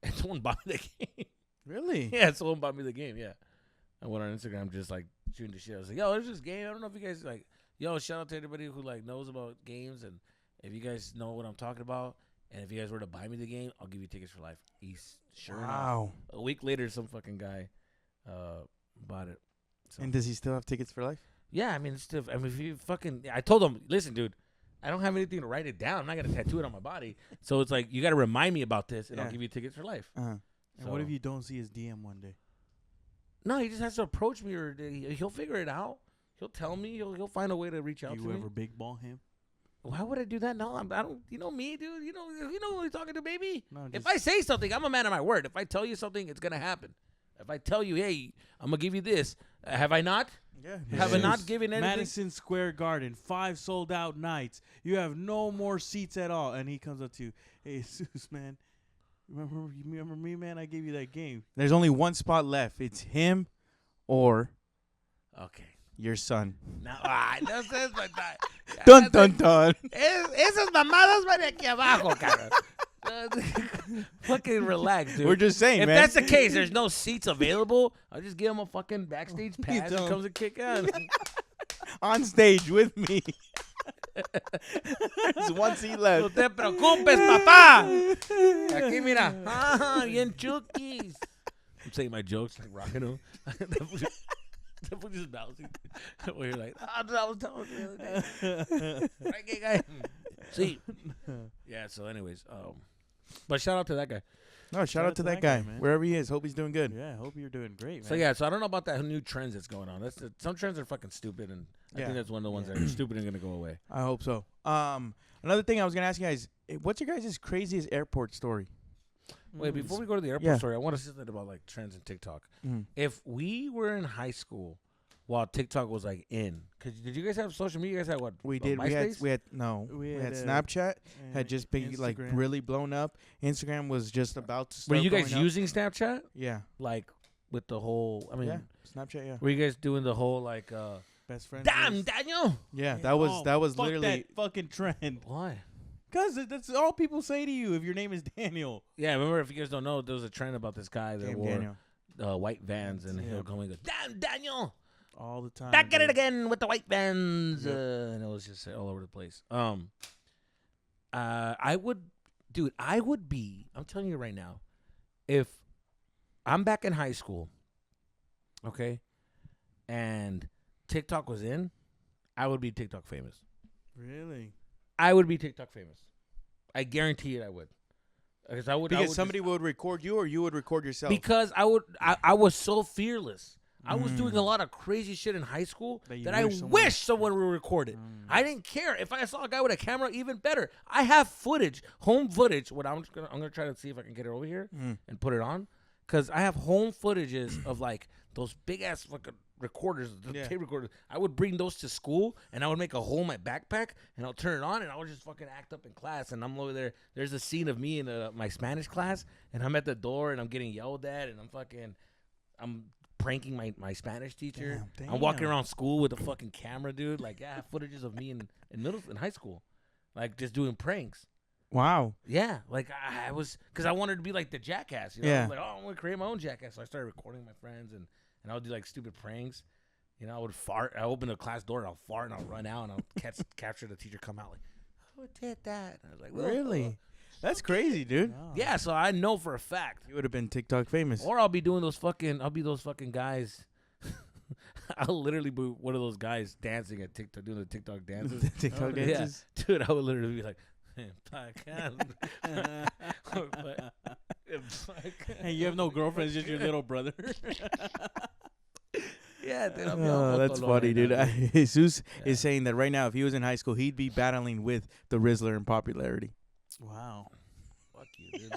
And someone bought me the game. Really? Yeah, someone bought me the game, yeah. I went on Instagram just like shooting the shit. I was like, yo, there's this game. I don't know if you guys like, yo, shout out to everybody who like knows about games, and if you guys know what I'm talking about, and if you guys were to buy me the game, I'll give you tickets for life. He's sure enough. A week later, some fucking guy bought it. So. And does he still have tickets for life? Yeah, I mean, still. I mean, if you fucking, I told him, listen, dude, I don't have anything to write it down. I'm not gonna tattoo it on my body. So it's like, you got to remind me about this, and I'll give you tickets for life. Uh-huh. And what if you don't see his DM one day? No, he just has to approach me, or he'll figure it out. He'll tell me. He'll find a way to reach out to me. You ever big ball him? Why would I do that? No, I don't. You know me, dude. You know who you're talking to, baby. No, if I say something, I'm a man of my word. If I tell you something, it's gonna happen. If I tell you, hey, I'm gonna give you this, have I not? Yeah. Have I not given anything? Madison Square Garden, 5 sold out nights. You have no more seats at all. And he comes up to you, hey, Jesus, man. Remember me, man? I gave you that game. There's only one spot left. It's him or your son. No, no seas verdad. Dun, dun, dun. Esas mamadas van aquí abajo, cabrón. Fucking relax, dude. We're just saying, if man. that's the case, there's no seats available. I'll just give him a fucking backstage pass. He comes and kick out. On stage with me. There's one seat left. No te preocupes, papá. Aquí, mira. Bien chukis. I'm saying my jokes, like rocking them. That was just bouncing. Where you're like, I was telling you the other day. Right, gay guy. See. Yeah, so anyways, but shout out to that guy. No, shout out to that guy, man. Wherever he is. Hope he's doing good. Yeah, I hope you're doing great, man. So yeah, so I don't know about that new trends that's going on. Some trends are fucking stupid, and I think that's one of the ones that are stupid and gonna go away. I hope so. Another thing I was gonna ask you guys: what's your guys' craziest airport story? Wait, before we go to the airport story, I want to say something about like trends and TikTok. If we were in high school while TikTok was like in, did you guys have social media? You guys had what? We did. MySpace? We had Snapchat had just been Instagram. like really blown up. Instagram was just about to start. Were you guys going up. using Snapchat? Yeah. Like with the whole, I mean, yeah, Snapchat. Yeah. Were you guys doing the whole like best friends? Damn, Daniel. Yeah, that was fuck literally that fucking trend. Why? Because that's all people say to you if your name is Daniel. Yeah, remember, if you guys don't know, there was a trend about this guy that wore Daniel. white Vans, and he'll come and go, "Damn, Daniel." All the time. Back at it again with the white Vans. And it was just all over the place. I would be, I'm telling you right now, if I'm back in high school, okay, and TikTok was in, I would be TikTok famous. Really? I would be TikTok famous. I guarantee it I would. Because somebody would record you, or you would record yourself. Because I was so fearless. I was doing a lot of crazy shit in high school that I someone wish someone would record it. I didn't care. If I saw a guy with a camera, even better. I have footage, home footage. What I'm gonna try to see if I can get it over here and put it on, because I have home footages of like those big ass fucking recorders, the tape recorders. I would bring those to school, and I would make a hole in my backpack, and I'll turn it on, and I would just fucking act up in class. And I'm over there. There's a scene of me in my Spanish class, and I'm at the door, and I'm getting yelled at, and I'm pranking my Spanish teacher. Damn. I'm walking around school with a fucking camera, dude. Like, yeah, I have footages of me in high school, like just doing pranks. Wow. Yeah, like I was, because I wanted to be like the jackass. You know? Yeah. I was like, oh, I'm gonna create my own jackass. So I started recording my friends, and I would do like stupid pranks. You know, I would fart. I open the class door, and I'll fart, and I'll run out, and I'll capture the teacher come out like, who did that? And I was like, well, Really? That's crazy, dude. yeah. So I know for a fact. You would have been TikTok famous. Or I'll be doing those fucking. I'll be those fucking guys. I'll literally be one of those guys dancing at TikTok, doing the TikTok dances. TikTok Yeah, dances. dude. I would literally be like, Hey, you have no girlfriend, it's just your little brother. yeah, dude. I'll be Oh, that's funny, right dude. now, Jesus Yeah. is saying that right now, if he was in high school, he'd be battling with the Rizzler in popularity. Wow. Fuck you, dude.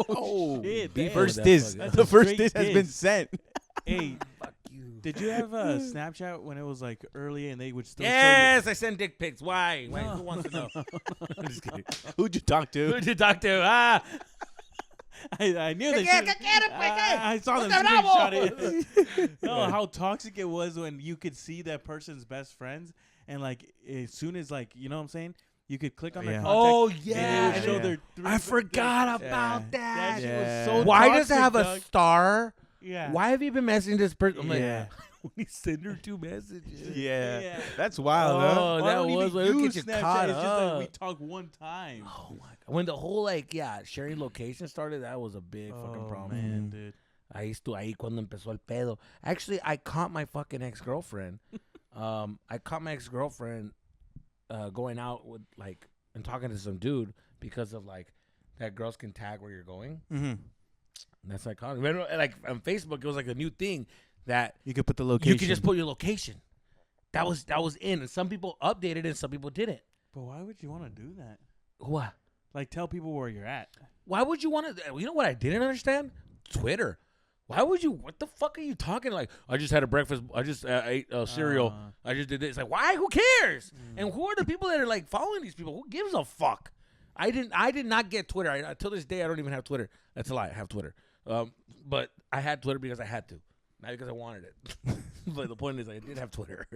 Oh, shit. The damn. first that diss. fucking- The first Straight diss has been diss. sent. Hey, Fuck you. did you have Snapchat when it was like early and they would still Yes, I send dick pics. Why? No. Who wants to know? I'm just kidding. Who'd you talk to? Who'd you talk to? Ah, show you? I knew that. I saw them Bravo! screenshot it. No, how toxic it was when you could see that person's best friends, and like as soon as like you know what I'm saying, you could click on their Yeah. contact. oh and yeah. it would show Yeah. their three. I forgot their- about That that. shit Yeah. was so. Why toxic, does it have a dog. star? Yeah. Why have you been messaging this person? I'm like, Yeah. we send her 2 messages. Yeah. Yeah. That's wild, huh? Oh, I that don't was even it'll use get you Snapchat. caught It's just that up. we talk one time. Oh my god! When the whole like sharing location started, that was a big fucking problem. Man, dude. Ahí cuando empezó el pedo. Actually, I caught my fucking ex-girlfriend. I caught my ex-girlfriend going out with like and talking to some dude because of like that girls can tag where you're going. Mm-hmm. That's iconic. Remember, like on Facebook, it was like a new thing that You could put the location. you could just put your location. That was in, and some people updated it, and some people didn't. But why would you want to do that? What? Like tell people where you're at. Why would you want to? You know what I didn't understand? Twitter. Why would you? What the fuck are you talking? Like, I just had a breakfast. I just ate cereal. I just did this. Like, why? Who cares? And who are the people that are like following these people? Who gives a fuck? I did not get Twitter. Till this day, I don't even have Twitter. That's a lie. I have Twitter. But I had Twitter because I had to, not because I wanted it. But the point is, I did have Twitter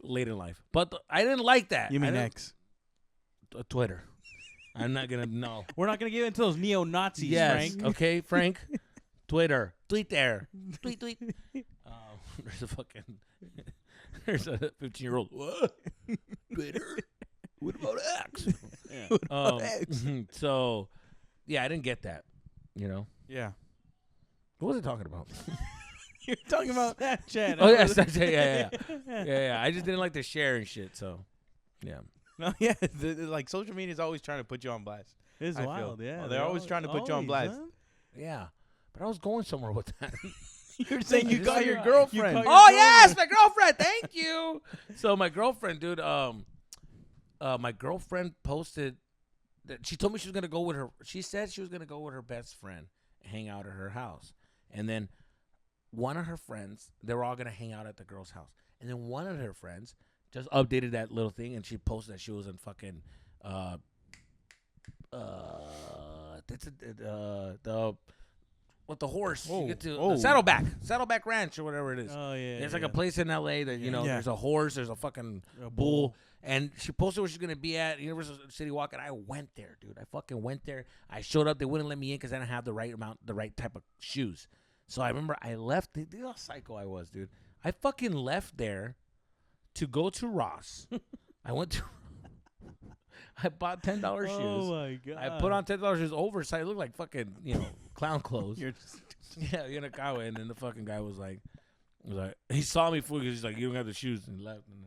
late in life. But I didn't like that. You mean I didn't- X? Twitter. I'm not gonna know. We're not gonna get into those neo Nazis, Yes. Frank. Okay, Frank. Twitter. Tweet there. Tweet. There's a fucking. There's a 15-year-old. What? Twitter? What about X? Yeah. So, yeah, I didn't get that. You know. Yeah. What was I talking about? You're talking about Snapchat. Oh yeah, Snapchat, yeah. I just didn't like to share and shit. So, yeah. No, yeah. Like social media is always trying to put you on blast. It's I feel. wild, yeah. Oh, they're always trying to put you on blast. huh? Yeah. But I was going somewhere with that. You're saying you Just got like your you girlfriend. caught your Oh yes, my girlfriend. Thank you. So my girlfriend, dude. My girlfriend posted that she told me she was gonna go with her. She said she was gonna go with her best friend, hang out at her house, and then one of her friends, they were all gonna hang out at the girl's house, and then one of her friends just updated that little thing, and she posted that she was in fucking the horse you get to the Saddleback Ranch or whatever it is. Oh yeah. It's like a place in LA that, you know, Yeah. there's a horse, there's a fucking bull. And she posted where she's going to be at Universal City Walk. And I went there, dude. I fucking went there. I showed up. They wouldn't let me in because I didn't have the right type of shoes. So I remember I left. Look how psycho I was, dude. I fucking left there to go to Ross. I went to. I bought $10 shoes. Oh my god. I put on $10 shoes oversized. It looked like fucking, clown clothes. You're just Yeah, in a car, and then the fucking guy was like, he saw me fool because he's like, you don't have the shoes, and left. And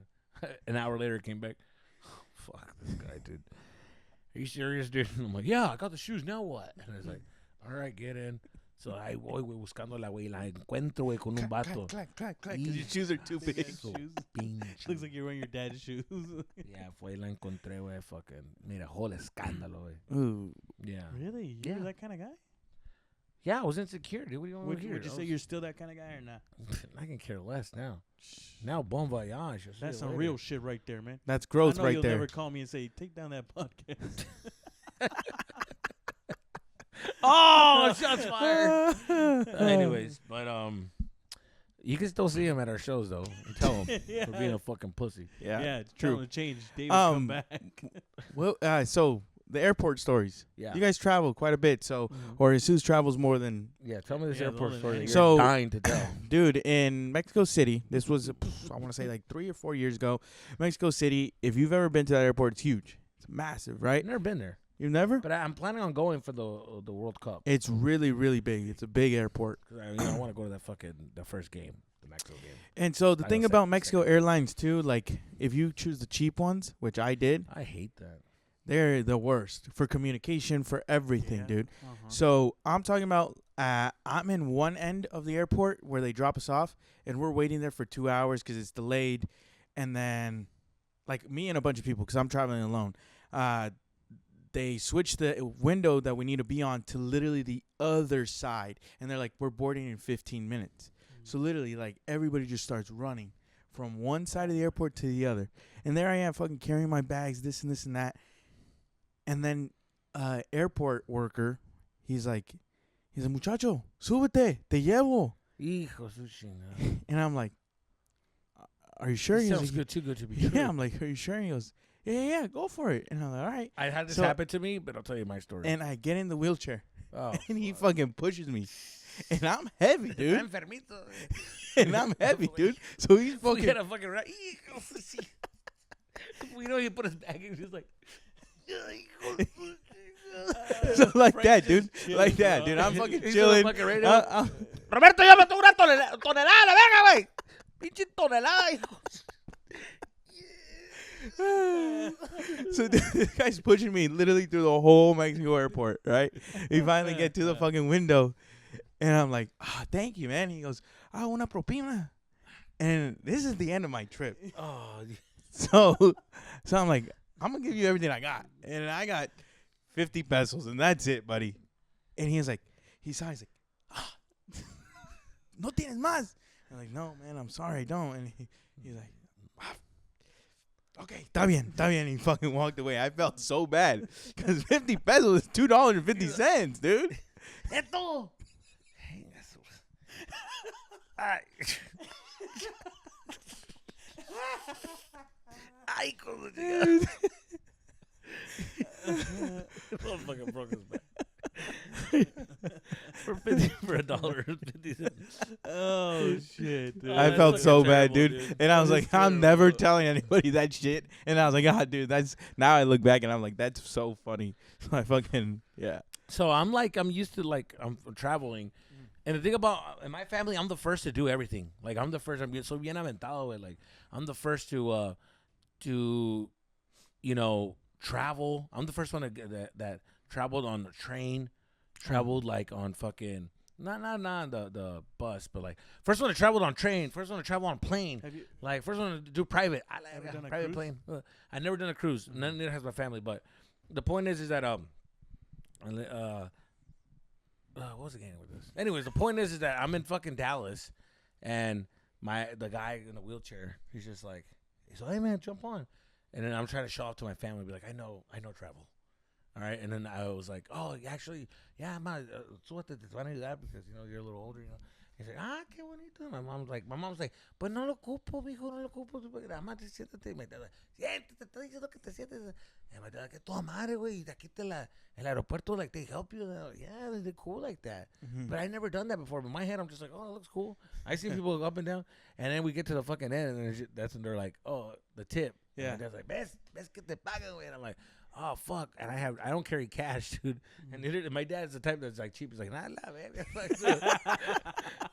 an hour later, came back. Oh, fuck this guy, dude. Are you serious, dude? And I'm like, yeah, I got the shoes. Now what? And I was like, all right, get in. So ahí voy, güey, buscándola, güey, y la encuentro, güey, con un vato. Clack, because your shoes are too big. Eso, pinche. Looks like you're wearing your dad's shoes. Yeah, fue y la encontré, güey, fucking. Mira, whole escándalo, güey. Ooh. Yeah. Really? Yeah. You're that kind of guy? Yeah, I was insecure, dude. What do you want Would, to hear? would you say you're still that kind of guy or not? I can care less now. Now, bon voyage. I'll see That's you some later. real shit right there, man. That's I growth know right you'll there. never call me and say, take down that podcast. Oh, shots fired. Anyways, but you can still see him at our shows though. And tell him Yeah. for being a fucking pussy. Yeah, true. tell him to change. David, come back. Well, so the airport stories. Yeah. You guys travel quite a bit, so or Jesus travels more than. Yeah, tell me this Yeah, airport the story. only- That So- you're dying to tell. Dude, in Mexico City, this was, I want to say like 3 or 4 years ago. Mexico City, if you've ever been to that airport, it's huge. It's massive, right? I've never been there, You've never? but I'm planning on going for the World Cup. It's really, really big. It's a big airport. 'Cause I want to go to the first game, the Mexico game. And so the I thing know about second- Mexico second. Airlines, too, like if you choose the cheap ones, which I did, I hate that. they're the worst for communication, for everything, Yeah. dude. Uh-huh. So I'm talking about I'm in one end of the airport where they drop us off, and we're waiting there for 2 hours because it's delayed. And then, like me and a bunch of people, because I'm traveling alone, they switch the window that we need to be on to literally the other side. And they're like, we're boarding in 15 minutes. So literally, like, everybody just starts running from one side of the airport to the other. And there I am fucking carrying my bags, this and this and that. And then airport worker, he's like, muchacho, súbete, te llevo. Hijo su chingada. And I'm like, are you sure? He's Sounds like, good, too good to be true. yeah, I'm like, are you sure? And he goes, yeah, go for it. And I'm like, all right. I had this So- happen to me, but I'll tell you my story. And I get in the wheelchair, oh, and he fucking pushes me. And I'm heavy, dude. enfermito. And I'm heavy, dude. So he's We fucking. had a fucking right. Hijo su chi- You know, he put his bag in. He's like, hijo su chingada. So like that, Frank's dude. just Like chilling, that, bro. dude. I'm fucking He's chilling. on the fucking radio. Roberto, llámate una tonelada, venga, güey. Pinche tonelada, hijo. So this guy's pushing me literally through the whole Mexico airport, right? We finally get to the fucking window, and I'm like, thank you, man. He goes, una propina. And this is the end of my trip. Oh, So I'm like, I'm going to give you everything I got. And I got 50 pesos, and that's it, buddy. And he's like, he's like, no tienes más. I'm like, no, man, I'm sorry, I don't. And he's like, okay, está bien. And he fucking walked away. I felt so bad because 50 pesos is $2.50, dude. esto. Ay. Ay, hijo de chingada. Motherfucker broke his back. For $1.50. Oh, shit, dude. I That's felt fucking so bad, terrible, dude. And I was That like, is I'm terrible. never telling anybody that shit. And I was like, dude, that's now I look back and I'm like, that's so funny. So I fucking So I'm used to I'm traveling. And the thing about in my family, I'm the first to do everything. Like I'm the first. I'm so bien aventado. Like I'm the first to travel. I'm the first one that traveled on the train, traveled like on fucking not the bus, but like first one to travel on train, first one to travel on plane, Have you? like first one to do private. I Ever like done a private cruise? plane. I never done a cruise. Neither has my family. But the point is that what was the game with this? Anyways, the point is that I'm in fucking Dallas, and the guy in the wheelchair, he's just like, hey man, jump on, and then I'm trying to show off to my family, be like, I know travel, all right, and then I was like, oh, actually, yeah, I'm not, súbete, te van a ayudar because you're a little older, He's like, qué bonito. My mom's like, pues no lo ocupo, mijo, no lo ocupo. Nada más siéntate. Me dice, siéntate, te estoy diciendo que te sientes. And my dad, que toda madre, güey. De aquí el aeropuerto, like, they help you. Yeah, they're cool like that. Mm-hmm. But I never done that before. But in my head, I'm just like, oh, it looks cool. I see people go up and down. And then we get to the fucking end, and that's when they're like, oh, the tip. Yeah. And my dad's like, ves que te pagan, güey. And I'm like, oh fuck, and I don't carry cash, dude. And my dad's the type that's like cheap. He's like, nah,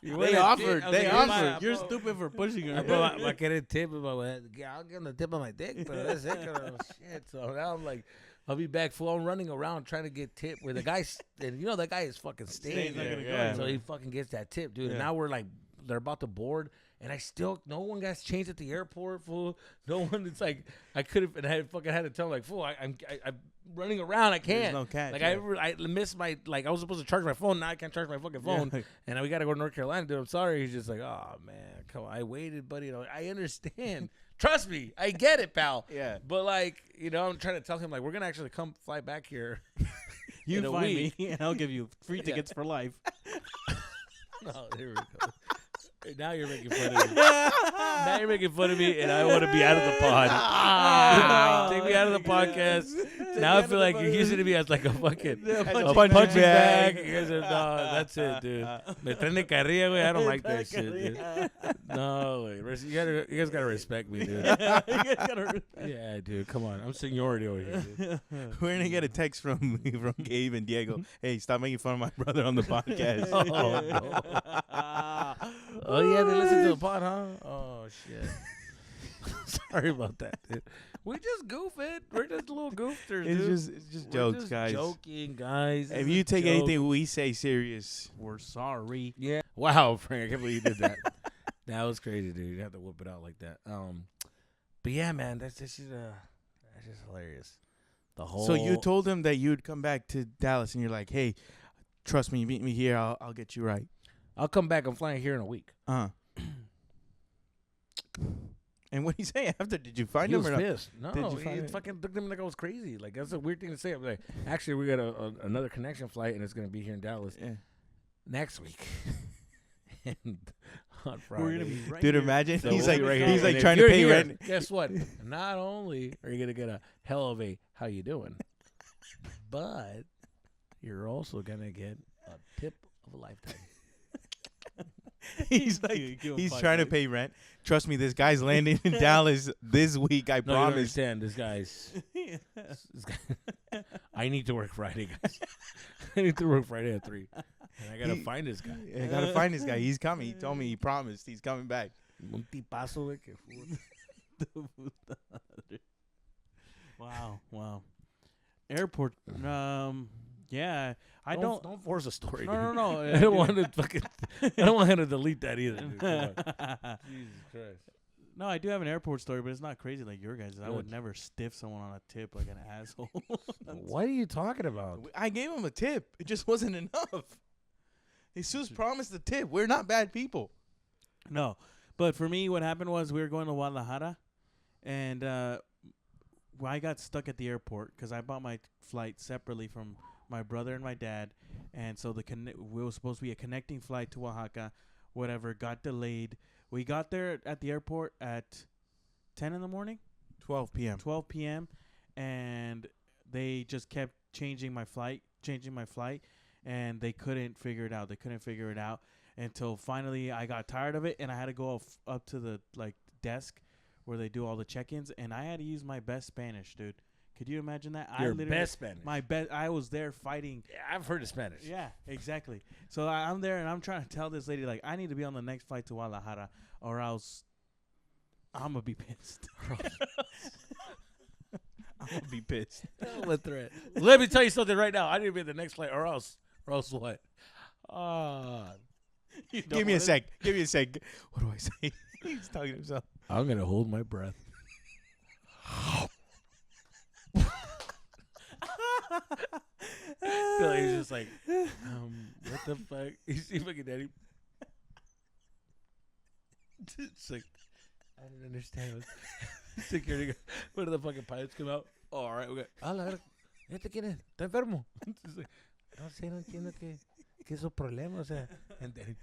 They offered. They offered. You're stupid for pushing her. I querer tip, I'll give him the tip on my dick, but that's it. Shit. So now I'm like, I'll be back full on running around trying to get tip where the guy's, and you know that guy is fucking staying there, yeah. so he fucking gets that tip, dude. Yeah. And now we're like, they're about to board. And no one got changed at the airport, fool. No one. It's like I could have, and I had to tell him like, fool, I'm running around. I can't. There's no catch. Like yeah. I missed my I was supposed to charge my phone. Now I can't charge my fucking phone. Yeah. And we got to go to North Carolina, dude. I'm sorry. He's just like, oh man, come on. I waited, buddy. I understand. Trust me, I get it, pal. Yeah. But like, I'm trying to tell him like we're gonna actually come fly back here. You in a find week. me, and I'll give you free tickets for life. Oh, here we go. Now you're making fun of me. Now you're making fun of me, and I want to be out of the pod. Take me out of the podcast. Now I feel like you're using me as like a fucking a punching bag. You guys are, no, that's it, dude. Me traen de carrilla, güey. I don't like that shit, dude. No, wait. You guys gotta respect me, dude. Yeah, dude. Come on. I'm seniority over here, dude. We're gonna get a text from Gabe and Diego. Hey, stop making fun of my brother on the podcast. Oh, no. Oh, yeah, they listen to the pod, huh? Oh, shit. Sorry about that, dude. We just goofing. We're just little goofters, dude. It's just jokes, just guys. Joking, guys. If you take anything we say serious, We're sorry. Yeah. Wow, Frank, I can't believe you did that. That was crazy, dude. You have to whip it out like that. But yeah, man, that's just hilarious. The whole. So you told him that you'd come back to Dallas, and you're like, "Hey, trust me, you meet me here. I'll get you right." I'll come back. I'm flying here in a week. And what did he say after? Did you find He him was or not? pissed. No, Did you he find it? fucking looked at me like I was crazy. Like that's a weird thing to say. I'm like, actually, we got another connection flight, and it's gonna be here in Dallas Yeah. next week. And on Friday, We're gonna be right Dude, here. imagine So he's we'll like be right here. he's like And if trying to you're pay here, rent. Guess what? Not only are you gonna get a hell of a how you doing, but you're also gonna get a tip of a lifetime. He's like he's trying to pay rent. Trust me, this guy's landing in Dallas this week. I No, you don't promise. understand. This guy. I need to work Friday, guys. I need to work Friday at 3. And I gotta find this guy. I gotta find this guy. He's coming. He told me. He promised. He's coming back. Un tipazo, güey, que fue. Wow. Airport. Yeah. I don't. force a story. No. I don't want to fucking. I don't want him to delete that either. Dude. Come on. Jesus Christ. No, I do have an airport story, but it's not crazy like your guys'. I would Good. never stiff someone on a tip like an asshole. What are you talking about? I gave him a tip. It just wasn't enough. Jesus promised the tip. We're not bad people. No, but for me, what happened was we were going to Guadalajara, and I got stuck at the airport because I bought my flight separately from my brother and my dad, and so we were supposed to be a connecting flight to Oaxaca, whatever, got delayed. We got there at the airport at 10 in the morning, 12 p.m. 12 p.m., and they just kept changing my flight, and they couldn't figure it out. Until finally I got tired of it, and I had to go up to the desk where they do all the check-ins, and I had to use my best Spanish, dude. Could you imagine that? Your best Spanish. My best. I was there fighting. Yeah, I've heard of Spanish. Yeah, exactly. So I'm there, and I'm trying to tell this lady, I need to be on the next flight to Guadalajara, or else I'm going to be pissed. I'm gonna be pissed. What threat? Let me tell you something right now. I need to be at the next flight, or else what? Give me a sec. What do I say? He's talking to himself. I'm gonna hold my breath. So he's just like, what the fuck? You see fucking daddy. It's like, I didn't understand. Security, one of the fucking pilots come out. Oh, all right, okay. Hola, ¿este quién es? ¿Está enfermo? It's like, no sé, no entiendo qué es su problema, o sea. And then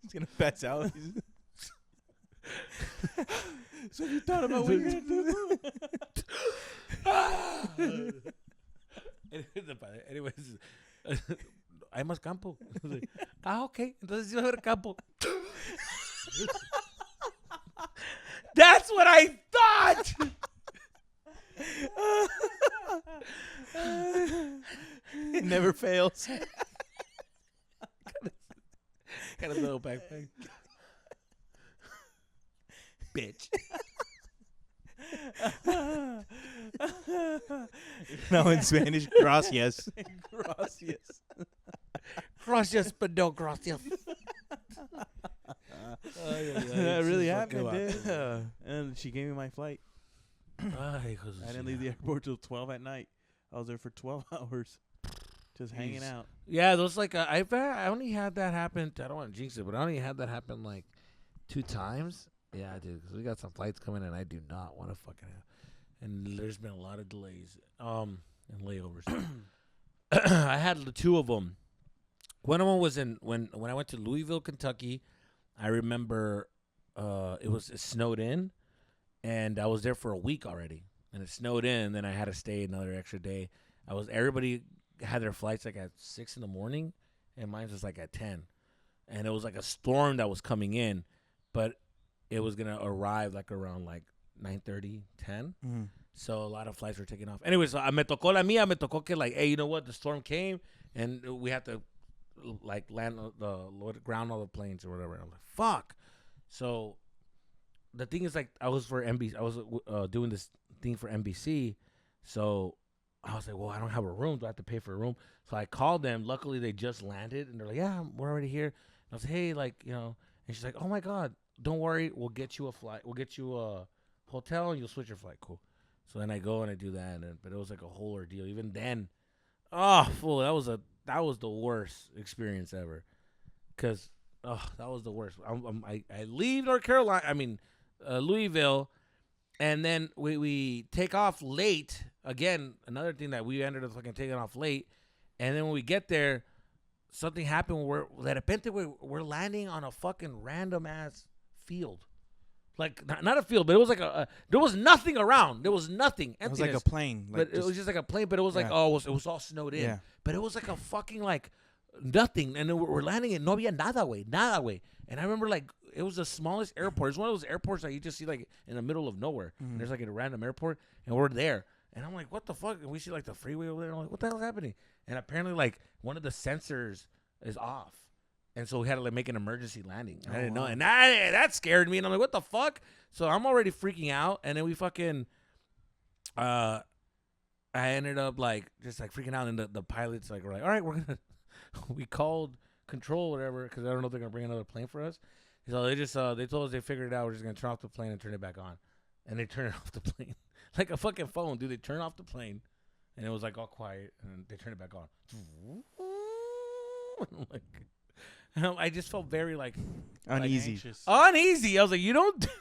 He's gonna pass out. So you thought about what you're going to do? Anyways, hay más campo. Okay, entonces sí va a haber campo. That's what I thought. Never fails. Got a little backpack. Bitch. No, in Spanish, gracias. Gracias. Gracias, but no gracias. That really happened, dude. And she gave me my flight. I I didn't leave the airport till 12 at night. I was there for 12 hours, just hanging out. Yeah, those like I only had that happen. I don't want to jinx it, but I only had that happen like 2 times. Yeah, dude, because we got some flights coming, and I do not want to fucking have. And there's been a lot of delays, and layovers. I had 2 of them. One of them was when I went to Louisville, Kentucky. I remember it snowed in, and I was there for a week already, and it snowed in. And then I had to stay another extra day. Everybody had their flights like at 6 a.m, and mine was like at 10, and it was like a storm that was coming in, but it was gonna arrive like around like 9:30, 10. Mm-hmm. So a lot of flights were taking off. Anyways, so me tocó la mía. Me tocó que like, hey, you know what? The storm came, and we had to like land ground all the planes or whatever. And I'm like, fuck. So the thing is, like, I was for NBC. I was doing this thing for NBC. So I was like, well, I don't have a room. Do I have to pay for a room? So I called them. Luckily, they just landed, and they're like, yeah, we're already here. And I was like, hey, like, you know, and she's like, oh my God, don't worry, we'll get you a flight. We'll get you a hotel, and you'll switch your flight. Cool. So then I go and I do that, but it was like a whole ordeal. Even then, fool, that was the worst experience ever. Cause that was the worst. I leave North Carolina. I mean, Louisville, and then we take off late. Again, another thing that we ended up fucking taking off late, and then when we get there, something happened where de repente we're landing on a fucking random ass field. Like, not a field, but it was like there was nothing around. There was nothing. Emptiness. It was like a plane. Like, but it was just like a plane, but it was like, it was all snowed in. Yeah. But it was like a fucking, like, nothing. And then we're landing in no había nada, güey. And I remember, like, it was the smallest airport. It's one of those airports that you just see, like, in the middle of nowhere. Mm-hmm. And there's, like, a random airport, and we're there. And I'm like, what the fuck? And we see, like, the freeway over there. And I'm like, what the hell's happening? And apparently, like, one of the sensors is off. And so we had to, like, make an emergency landing. I didn't know. And that scared me. And I'm like, what the fuck? So I'm already freaking out. And then we fucking, I ended up, like, just, like, freaking out. And the pilots, like, were like, all right, we called control or whatever, because I don't know if they're going to bring another plane for us. So they just, they told us they figured it out. We're just going to turn off the plane and turn it back on. And they turned off the plane. Like a fucking phone, dude. They turned off the plane. And it was, like, all quiet. And they turned it back on. I'm like... I just felt very, like, uneasy. Uneasy. I was like,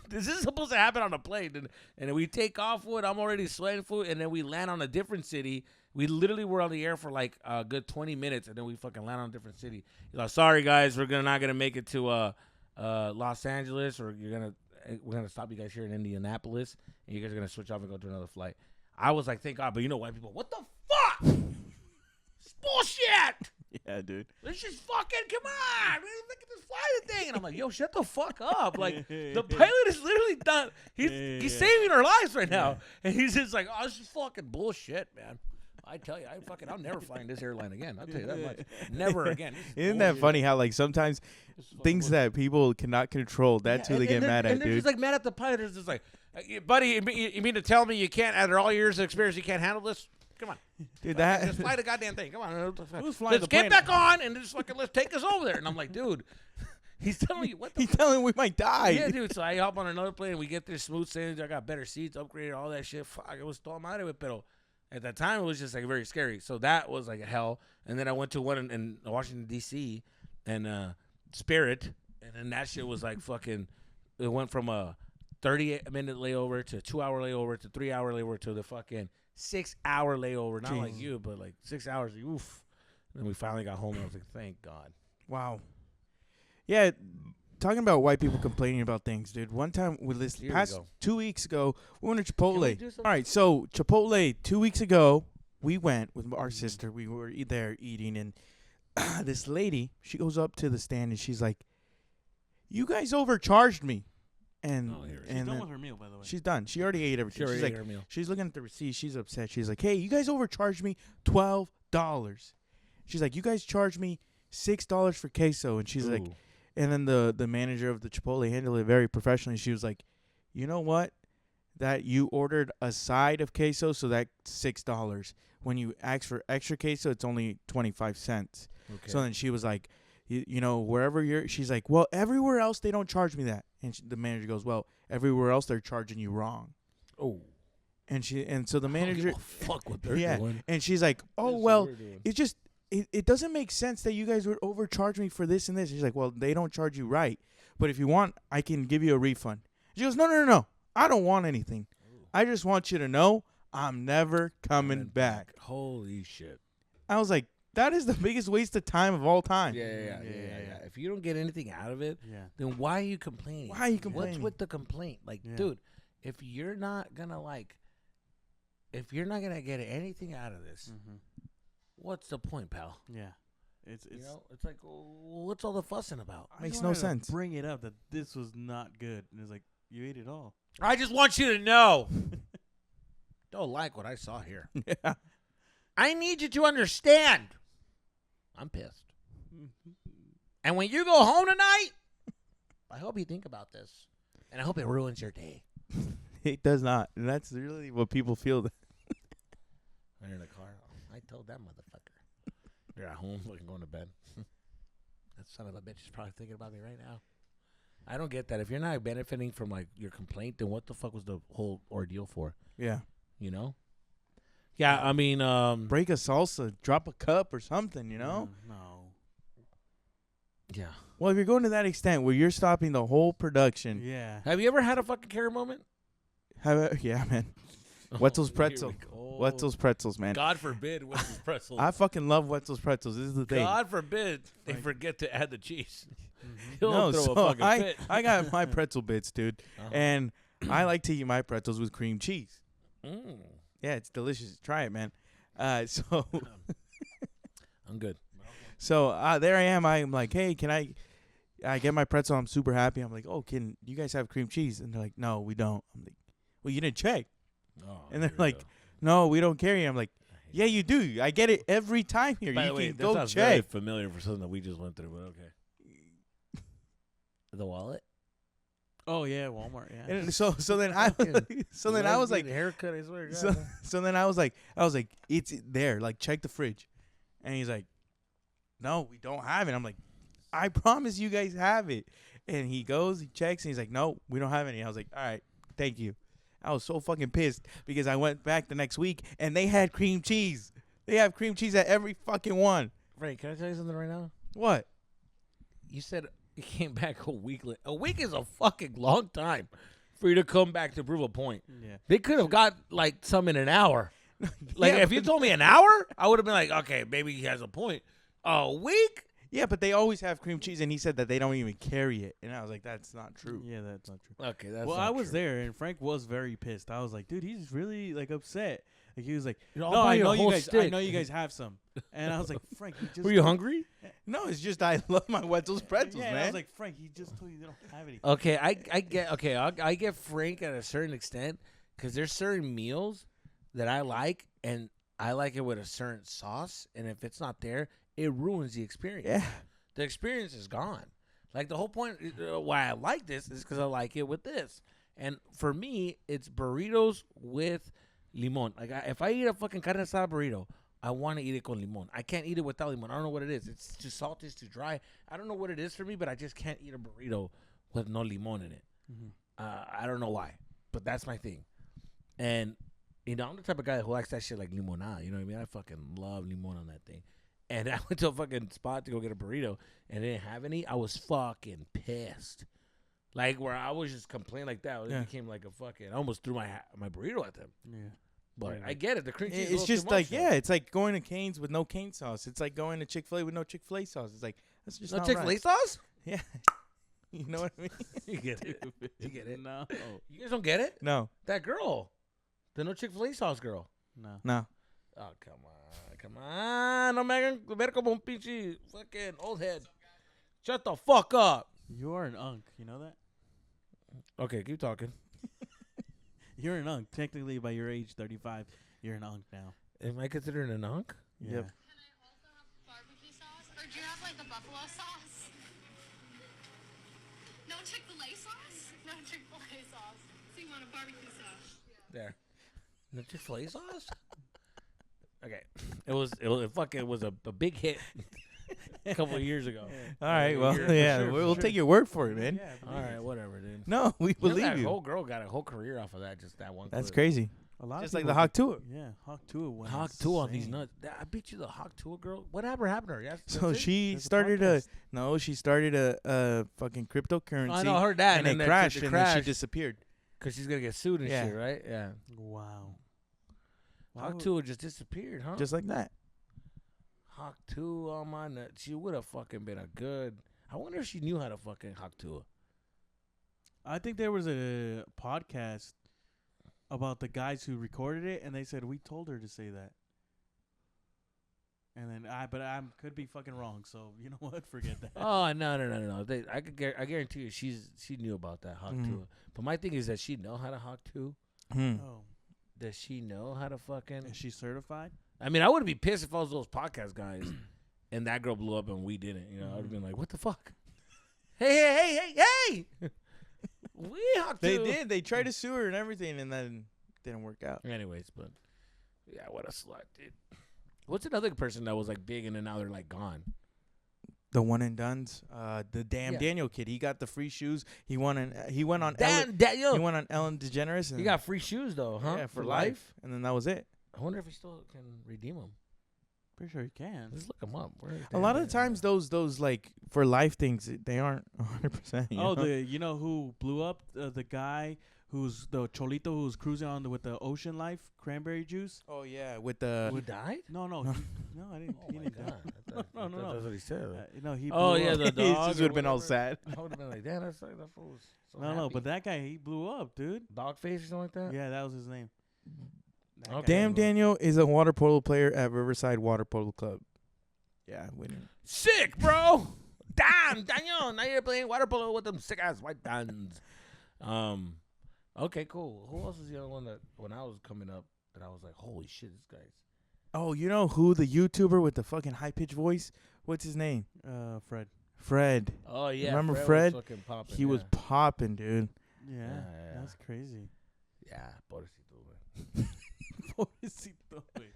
this is supposed to happen on a plane. And then we take off with, I'm already sweating food, and then we land on a different city. We literally were on the air for, like, a good 20 minutes, and then we fucking land on a different city. He's like, sorry, guys, we're not going to make it to Los Angeles, or we're going to stop you guys here in Indianapolis, and you guys are going to switch off and go to another flight. I was like, thank God. But you know white people, what the fuck? It's bullshit. Yeah, dude. Let's just fucking, come on. Look at this flight thing. And I'm like, yo, shut the fuck up. Like, the pilot is literally done. He's saving our lives right now. And he's just like, oh, this is fucking bullshit, man. I tell you, I'll never fly in this airline again. I'll tell you that much. Never again. Isn't that funny how, like, sometimes things that people cannot control, that's who they get mad at, and dude. they're just, like, mad at the pilot. It's just like, buddy, you mean to tell me you can't, after all years of experience, you can't handle this? Come on. Dude, just fly the goddamn thing. Come on. Who's flying let's get back on and just fucking let's take us over there. And I'm like, dude, he's telling you what the He's telling we might die. Yeah, dude. So I hop on another plane and we get there smooth sailing. I got better seats, upgraded, all that shit. Fuck, it was todo madre, pero at that time it was just like very scary. So that was like hell. And then I went to one in Washington D.C. and Spirit, and then that shit was like fucking. It went from a 30-minute layover to a 2-hour layover to 3-hour layover to the fucking 6-hour layover. Not like you, but like 6 hours. Oof. And then we finally got home, and I was like, thank God. Wow. Yeah, talking about white people complaining about things, dude. One time, past 2 weeks ago, we went to Chipotle. All right, so Chipotle, 2 weeks ago, we went with our sister. We were there eating, and this lady, she goes up to the stand, and she's like, you guys overcharged me. And she's done with her meal, by the way. She's done. She already ate everything. Ate her meal. She's looking at the receipt. She's upset. She's like, hey, you guys overcharged me $12. She's like, you guys charge me $6 for queso. And she's like, Ooh. and then the manager of the Chipotle handled it very professionally. She was like, you know what? That you ordered a side of queso, so that's $6. When you ask for extra queso, it's only 25 cents. Okay. So then she was like, you know, wherever you're, she's like, well, everywhere else they don't charge me that. And the manager goes, well, everywhere else they're charging you wrong. Oh. And so the manager, Fuck what they're yeah, doing. and she's like, oh That's well, what we're doing. it just it doesn't make sense that you guys would overcharge me for this and this. She's like, well, they don't charge you right, but if you want, I can give you a refund. She goes, no, I don't want anything. I just want you to know I'm never coming back. Holy shit. I was like, that is the biggest waste of time of all time. Yeah. If you don't get anything out of it, then why are you complaining? Why are you complaining? What's with the complaint? Like, dude, if you're not gonna get anything out of this, what's the point, pal? Yeah. It's it's like, what's all the fussing about? Makes no sense. Bring it up that this was not good, and it's like you ate it all. I just want you to know. Don't like what I saw here. Yeah. I need you to understand. I'm pissed. And when you go home tonight, I hope you think about this. And I hope it ruins your day. It does not. And that's really what people feel. I'm in the car. I told that motherfucker. They're at home looking, going to bed. That son of a bitch is probably thinking about me right now. I don't get that. If you're not benefiting from like your complaint, then what the fuck was the whole ordeal for? Yeah. You know? Yeah, I mean, break a salsa, drop a cup or something, you know? No. Yeah. Well, if you're going to that extent where you're stopping the whole production. Yeah. Have you ever had a fucking Karen moment? Yeah, man. Wetzel's pretzel. Wetzel's pretzels, man. God forbid Wetzel's pretzels. I fucking love Wetzel's pretzels. This is the thing. God forbid they forget to add the cheese. No, throw so a fucking fit. I got my pretzel bits, dude. And I like to eat my pretzels with cream cheese. Mm. Yeah, it's delicious. Try it, man. So I'm good. So there I am. I'm like, hey, can I get my pretzel? I'm super happy. I'm like, oh, can you guys have cream cheese? And they're like, no, we don't. I'm like, well, you didn't check. Oh, And they're like, no, we don't carry. I'm like, yeah, you do. I get it every time here. By You the way, can that go sounds very check. familiar for something that we just went through, but okay. The wallet? Oh yeah, Walmart. Yeah. And so then I was like, haircut. I swear. to so, God, man. so then I was like, it's there. Like, check the fridge. And he's like, no, we don't have it. I'm like, I promise you guys have it. And he goes, he checks, and he's like, no, we don't have any. I was like, all right, thank you. I was so fucking pissed because I went back the next week and they had cream cheese. They have cream cheese at every fucking one. Frank, can I tell you something right now? What? You said you came back a week. A week is a fucking long time for you to come back to prove a point. Yeah. They could have got like some in an hour. Like Yeah, if you told me an hour, I would have been like, okay, maybe he has a point. A week? Yeah, but they always have cream cheese, and he said that they don't even carry it. And I was like, that's not true. Yeah, that's not true. Okay, that's Well, not I was true. there, and Frank was very pissed. I was like, dude, he's really like upset. Like he was like, You know, I'll no, buy I you a know you whole guys. I stick." know you guys have some. And I was like, Frank, he just. Were you hungry? No, it's just I love my Wetzel's pretzels, yeah, and man. I was like, Frank, he just told you they don't have any. Okay, I get Frank at a certain extent because there's certain meals that I like, and I like it with a certain sauce, and if it's not there, it ruins the experience. yeah. The experience is gone. Like the whole point why I like this is because I like it with this. And for me, it's burritos with limon. Like if I eat a fucking carne asada burrito, I want to eat it con limon. I can't eat it without limon. I don't know what it is. It's too salty. It's too dry. I don't know what it is for me, but I just can't eat a burrito with no limon in it. I don't know why, but that's my thing. And you know, I'm the type of guy who likes that shit like limonada. You know what I mean? I fucking love limon on that thing. And I went to a fucking spot to go get a burrito, and they didn't have any. I was fucking pissed. Like, where I was just complaining like that. It became like a fucking... I almost threw my burrito at them. Yeah. But I get it. The cream cheese is a It's little just too like, much, yeah, it's like going to Cane's with no cane sauce. It's like going to Chick-fil-A with no Chick-fil-A sauce. It's like, that's just though. No not Chick-fil-A right. sauce? Yeah. You know what I mean? You get it. You get it. No. You guys don't get it? No. That girl. The no Chick-fil-A sauce girl. No. No. Oh, come on. Come on. No me hagan ver como un pinche fucking old head. Shut the fuck up. You are an unk. You know that? Okay, keep talking. You're an unk. Technically, by your age, 35, you're an unk now. Am I considered an unk? Yeah. Yep. Or do you have like the buffalo sauce? No Chick-fil-A sauce? No Chick-fil-A sauce. So you want a barbecue sauce? There. No Chick-fil-A sauce? Okay. It was a big hit a couple of years ago. All right, well, For yeah, sure, we'll for take sure. your word for it, man. Yeah, All right, whatever, dude. No, we You know believe that you. whole girl got a whole career off of that, just that one. That's clip. crazy. a lot Just of like people the Hawk Tour. Yeah, Hawk Tour went Hawk Tua on these insane. nuts. I beat you the Hawk Tua girl. Whatever happened to her? Yes. So she There's a started podcast. she started a fucking cryptocurrency. I know, I heard that, and and it then crashed, it and then she crashed. disappeared. Because she's gonna get sued and Yeah. shit, right? Yeah. Wow. Hawk Tua just disappeared, huh? Just like that. Hawk Tua on my nuts. She would have fucking been a good. I wonder if she knew how to fucking Hawk Tua. I think there was a podcast about the guys who recorded it, and they said we told her to say that. And then I could be fucking wrong, so you know what? Forget that. Oh no! I guarantee you, she knew about that Hawk Mhm. Tua. But my thing is, does she know how to Hawk Tua? Oh, Does she know how to fucking? is she certified? I mean, I would be pissed if I was those podcast guys, and that girl blew up and we didn't. You know, I'd have been like, "What the fuck? Hey! We Hawk They Tua." did. They tried to sue her and everything, and then didn't work out. Anyways, but yeah, what a slut, dude. What's another person that was like big and then now they're like gone? The one and done's, the damn Yeah. Daniel kid. He got the free shoes. He went on Ellen. Daniel. He went on Ellen DeGeneres. And He got free shoes though, huh? yeah, for life. And then that was it. I wonder if he still can redeem them. Pretty sure you can. Let's look him up. A lot of the times, those like for life things, they aren't 100%. Oh, you know who blew up? The guy who's the Cholito who's cruising on with the Ocean Life cranberry juice. Oh yeah, with the he died? No, no, no, I didn't. Oh he my didn't die. god! I thought, No, no, I thought no. that's what he said. No, he. Oh blew yeah, up. the he dog. just would have been all sad. I would have been like, damn, that's like that fool's so No, no, happy. but that guy he blew up, dude. Dog face or something like that. Yeah, that was his name. That Okay. guy Damn blew up. Daniel is a water polo player at Riverside Water Polo Club. Yeah, winning. Sick, bro. Damn, Daniel. Now you're playing water polo with them sick ass white bands. Okay, cool. Who else is the other one that when I was coming up that I was like, holy shit, this guy's. Oh, you know who the YouTuber with the fucking high pitched voice? What's his name? Fred. Fred. Oh yeah, Remember was Fred? fucking popping, He was yeah. popping, dude. Yeah, yeah. that's crazy. Yeah, pobrecito, man. Pobrecito, güey.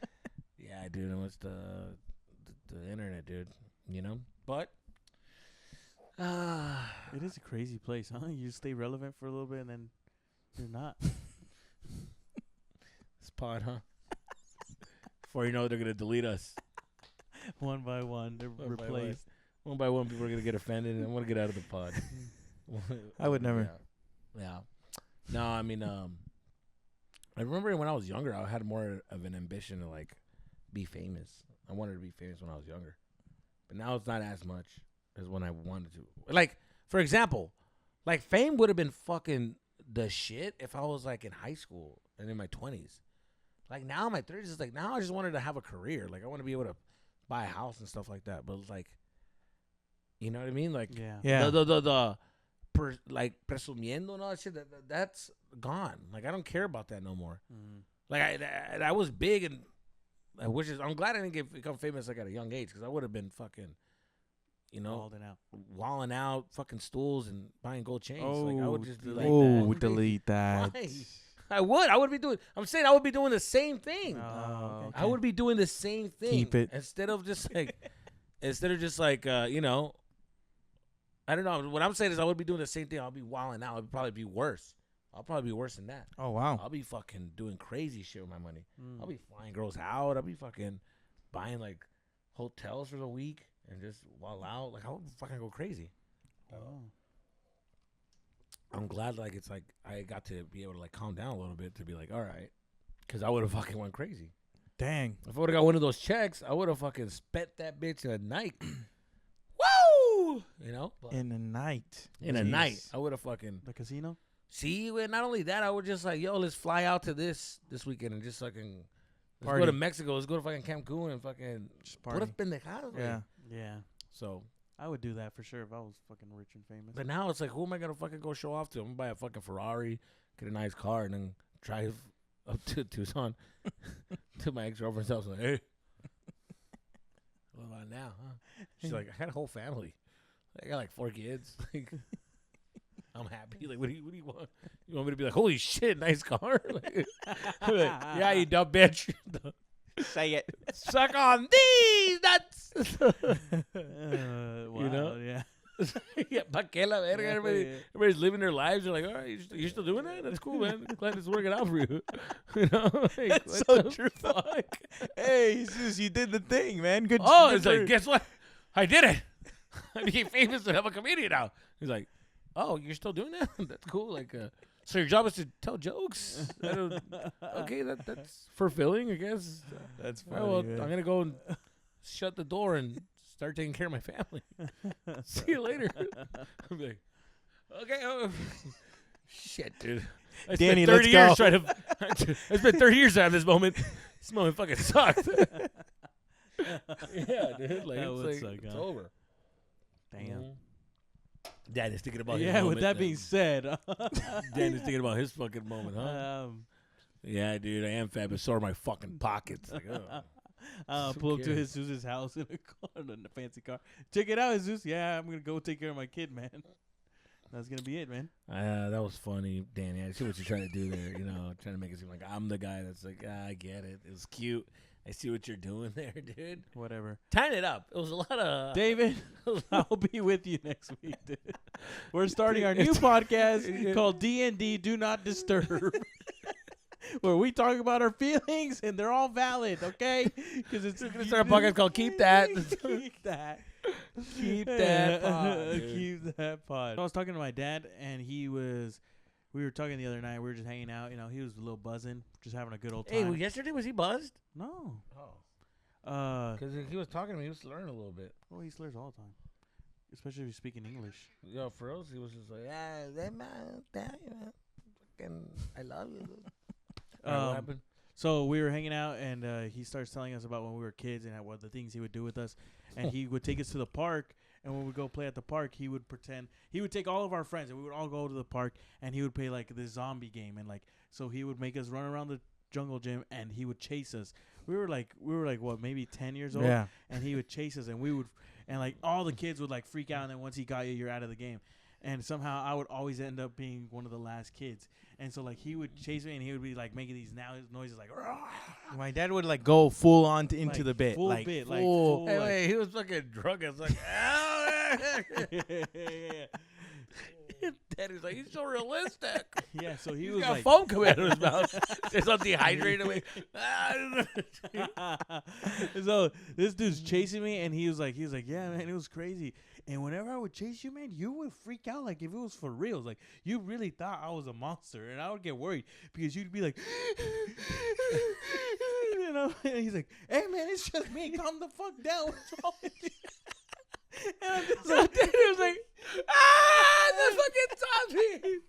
Yeah, dude, it was the internet, dude. You know, but It is a crazy place, huh? You stay relevant for a little bit and then you're not. this pod, huh? Before you know, they're gonna delete us One by one, they're One by replaced. one by one. People are gonna get offended, and I want to get out of the pod. I would never. Yeah. No, I mean, I remember when I was younger, I had more of an ambition to like be famous. I wanted to be famous when I was younger, but now it's not as much as when I wanted to. Like, for example, like fame would have been fucking the shit if I was like in high school and in my 20s. Like now in my 30s, it's like now I just wanted to have a career. Like I want to be able to buy a house and stuff like that. But it's like, you know what I mean? Like, Yeah. Yeah. like presumiendo and all that shit. That's gone. Like I don't care about that no more. Mm. Like I was big and I'm glad I didn't become famous like at a young age because I would have been fucking, you know, Balding out. walling out fucking stools and buying gold chains. Like I would just be like, Oh, that. delete that. Why? I would be doing. I'm saying I would be doing the same thing. Oh, okay. I would be doing the same thing. Keep it. Instead of just like, you know, I don't know. What I'm saying is I would be doing the same thing. I'll be wilding out. I'll probably be worse. I'll probably be worse than that. Oh wow. I'll be fucking doing crazy shit with my money. Mm. I'll be flying girls out. I'll be fucking buying like hotels for the week and just wild out. Like I'll fucking go crazy. Oh. I'm glad like it's like I got to be able to like calm down a little bit to be like, all right, because I would have fucking went crazy. Dang. If I would have got one of those checks, I would have fucking spent that bitch in a night. Woo! You know? But In a night. in a Jeez. night, I would have fucking The casino? see. And not only that, I would just like, yo, let's fly out to this weekend and just fucking let's Party. go to Mexico. Let's go to fucking Cancun and fucking Just put a party. pendejadas. Yeah. Like. Yeah. So, I would do that for sure if I was fucking rich and famous. but now it's like, who am I gonna fucking go show off to? I'm gonna buy a fucking Ferrari, get a nice car, and then drive up to Tucson to my ex-girlfriend's house. Like, hey, well, on now, huh? She's like, I got a whole family. I got like 4 kids. Like, I'm happy. Like, what do you want? You want me to be like, holy shit, nice car? Like, yeah, you dumb bitch. Say it. Suck on these nuts. Wow, You know? Yeah. Yeah, pa' que la verga. Everybody's living their lives. You're like, all right, you're still doing that? That's cool, man. Glad it's working out for you. You know? Like, That's what so the true. Fuck? Hey, Jesus, you did the thing, man. Good. Oh, good it's for- like, guess what? I did it. I became famous and I'm a comedian now. He's like, oh, you're still doing that? That's cool. Like, so your job is to tell jokes? Okay, that's fulfilling, I guess. That's All funny. right, well, man. I'm going to go and shut the door and start taking care of my family. See you later. I'm like, okay. Oh. Shit, dude. I Danny, spent 30 let's years go. trying to. I spent 30 years to have this moment. This moment fucking sucked. Yeah, dude. Like, That would it's, suck, it's huh? over. Damn. Mhm. Dad is thinking about his Yeah. moment. With that being said, Dan is thinking about his fucking moment, huh? Yeah, dude. I am fat, but so are my fucking pockets. Like, oh. Who pull up to cares? Jesus' house in a car, in a fancy car. Check it out, Jesus. Yeah, I'm gonna go take care of my kid, man. That's gonna be it, man. That was funny, Danny. I see what you're trying to do there. You know, trying to make it seem like I'm the guy that's like, I get it. It was cute. I see what you're doing there, dude. Whatever. Tying it up. It was a lot of. David, I'll be with you next week, dude. We're starting our new podcast called D&D Do Not Disturb. Where we talk about our feelings and they're all valid, okay? Because it's We're gonna start a podcast called Keep That. Keep that. Keep that pod, dude. Keep that pod. I was talking to my dad, and we were talking the other night. We were just hanging out. You know, he was a little buzzing, just having a good old time. Hey, well, yesterday was he buzzed? No. Oh. Because he was talking to me, he was learning a little bit. Well, he slurs all the time, especially if he's speaking English. Yo, for us, he was just like, that man, fucking, I love you. What happened? So we were hanging out, and he starts telling us about when we were kids and what the things he would do with us. And he would take us to the park, and when we go play at the park, he would take all of our friends, and we would all go to the park, and he would play like this zombie game, and like so he would make us run around the jungle gym, and he would chase us. We were like what, maybe 10 years old, Yeah. and he would chase us, and like all the kids would like freak out, and then once he got you, you're out of the game. And somehow I would always end up being one of the last kids. And so, like, he would chase me, and he would be, like, making these noises, like, "Rah!" My dad would like go full on into Like, the bit, full like bit, like, full. full, Hey, like- wait, he was fucking drunk. I was like, Daddy's like, he's so realistic. Yeah, so he He's was got like, foam coming out of his mouth. There's not dehydrated away. so this dude's chasing me, and he was like, yeah, man, it was crazy. And whenever I would chase you, man, you would freak out like if it was for real. Like, you really thought I was a monster, and I would get worried because you'd be like, you know, and he's like, hey, man, it's just me. Calm the fuck down. What's wrong with you? And I'm just So like, Daddy was like, the fucking zombie.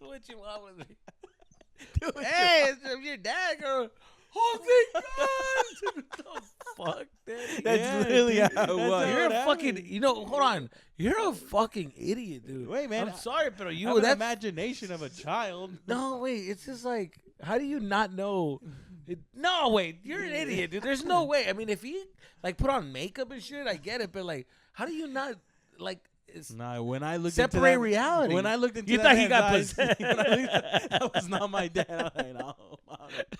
Do what you want with me. Hey, it's your dad, girl. Oh, thank God. What the fuck, Daddy? That's Yeah, really dude, how it that's was. how You're it a fucking, happened. you know, hold on. You're a fucking idiot, dude. Wait, man, I'm sorry, but I you, have an that's, imagination of a child. no, wait, it's just like, how do you not know? No, wait, you're an idiot, dude. There's no way. I mean, if he, like, put on makeup and shit, I get it, but, like, how do you not, like, it's, Nah, when I looked separate into that, reality. When I looked into You that thought he man's got eyes, possessed. when I looked- that was not my dad. I was like, no,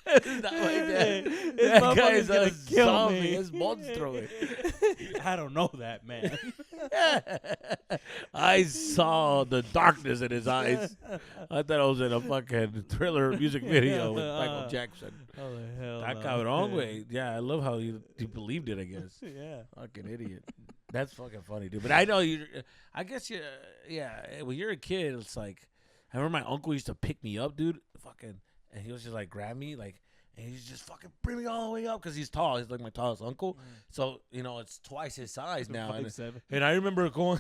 it's not like that. This That guy motherfucker's is gonna a kill zombie. me. It's monstro. I don't know that, man. I saw the darkness in his eyes. I thought I was in a fucking Thriller music video with Michael Jackson. Oh the hell! That no. cabrón, way. Yeah, I love how you believed it, I guess. Yeah. Fucking idiot. That's fucking funny, dude. But I know you. I guess you. Yeah. When you're a kid, it's like I remember my uncle used to pick me up, dude. Fucking, and he was just like grab me, like, and he's just fucking bring me all the way up because he's tall. He's like my tallest uncle. So you know it's twice his size now. And, 5'7". and I remember going.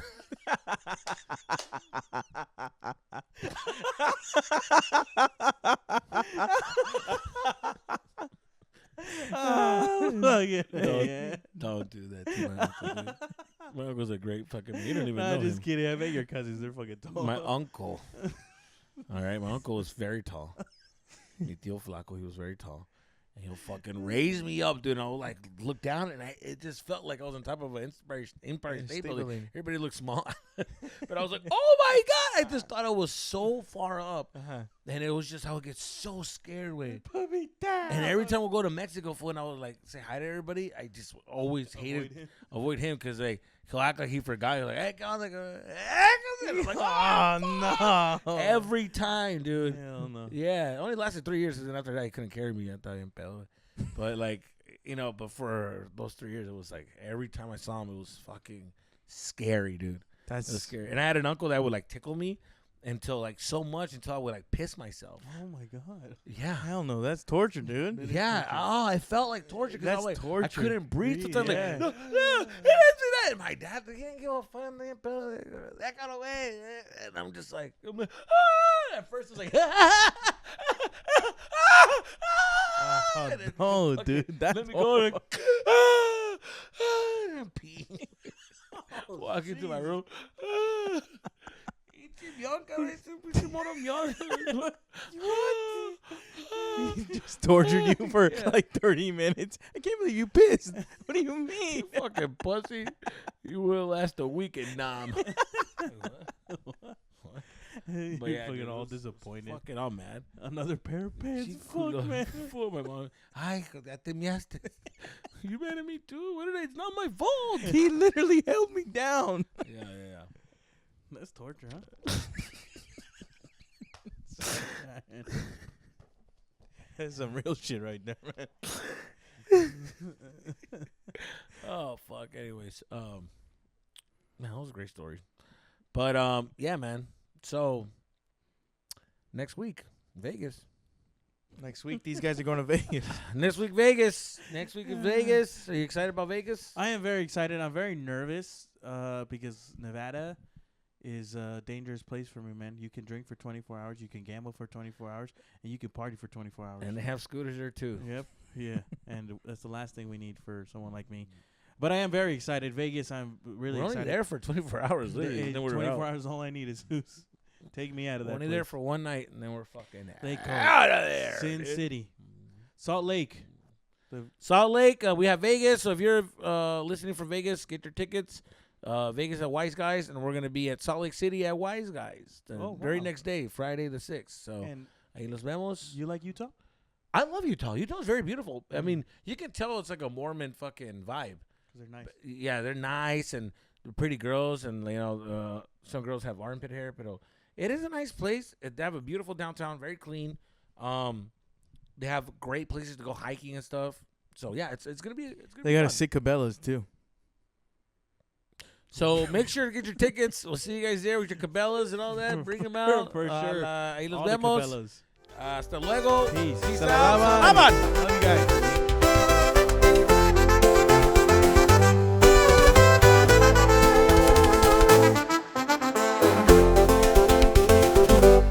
Oh, yeah. Don't do that to my uncle, dude. My uncle's a great fucking. You don't even know Just him. kidding. I bet your cousins. They're fucking tall. My uncle. All right, my uncle was very tall. Mi tío flaco, he was very tall. And he'll fucking raise me up, dude. And I'll like look down, and it just felt like I was on top of an Empire State Building. Everybody looked small, but I was like, "Oh my god!" I just thought I was so far up, and it was just I would get so scared with. Put me down. And every time we go to Mexico, and I would like say hi to everybody, I just always avoid him because like he'll act like he forgot. He's like, "Hey, God, like, I'm like, oh no! Every time, dude. Hell no. Yeah, it only lasted 3 years, and then after that, he couldn't carry me. I thought him pedo. But like, but for those 3 years, it was like every time I saw him, it was fucking scary, dude. It was scary. And I had an uncle that would like tickle me until I would like piss myself. Oh my god. Yeah. Hell no, that's torture, dude. Yeah. Oh, I felt like torture because That's I torture. couldn't breathe. Yeah. Sometimes like, no, he didn't do that. And my dad, he didn't give a fuck. That got away. And I'm just like, ah! At first, it's like, Oh, dude, that's let me go and I'm peeing. Walk into my room. He just tortured you for like 30 minutes. I can't believe you pissed. What do you mean? You fucking pussy. You will last a week in Nam. But You're yeah, fucking dude, all it was disappointed. Fucking all mad. Another pair of pants. She Fuck, man. Fuck my mom. Ay, ya te miaste. You mad at me too? What did I? It's not my fault. He literally held me down. Yeah. That's torture, huh? That's some real shit right there, man. Oh fuck. Anyways, man, that was a great story. But yeah, man. So next week, Vegas. Next week, these guys are going to Vegas. Next week, Vegas. Next week in Vegas. Are you excited about Vegas? I am very excited. I'm very nervous because Nevada is a dangerous place for me, man. You can drink for 24 hours, you can gamble for 24 hours, and you can party for 24 hours. And they have scooters there too. Yep. Yeah. And that's the last thing we need for someone like me. But I am very excited. Vegas, I'm really We're excited. only there for 24 hours. Literally. Then we're 24 out. hours, all I need is who's. Take me out of We're that only place. there for one night, and then we're fucking They call out of there. Sin dude. City. Salt Lake. Salt Lake. We have Vegas. So if you're listening from Vegas, get your tickets. Vegas at Wise Guys, and we're gonna be at Salt Lake City at Wise Guys the very next day, Friday the 6th. So And ahí nos vemos. you like Utah? I love Utah. Utah's very beautiful. I mean, you can tell it's like a Mormon fucking vibe. Because they're nice. But, yeah, they're nice and they're pretty girls, and some girls have armpit hair, but it is a nice place. They have a beautiful downtown, very clean. They have great places to go hiking and stuff. So yeah, it's gonna be. They got fun. a sick Cabela's too. So make sure to get your tickets. We'll see you guys there with your Cabela's and all that. Bring them out. For sure. Ahí nos All the vemos. Cabela's. Hasta luego. Peace. Peace Se la out. lavan. Vámonos. Love you guys.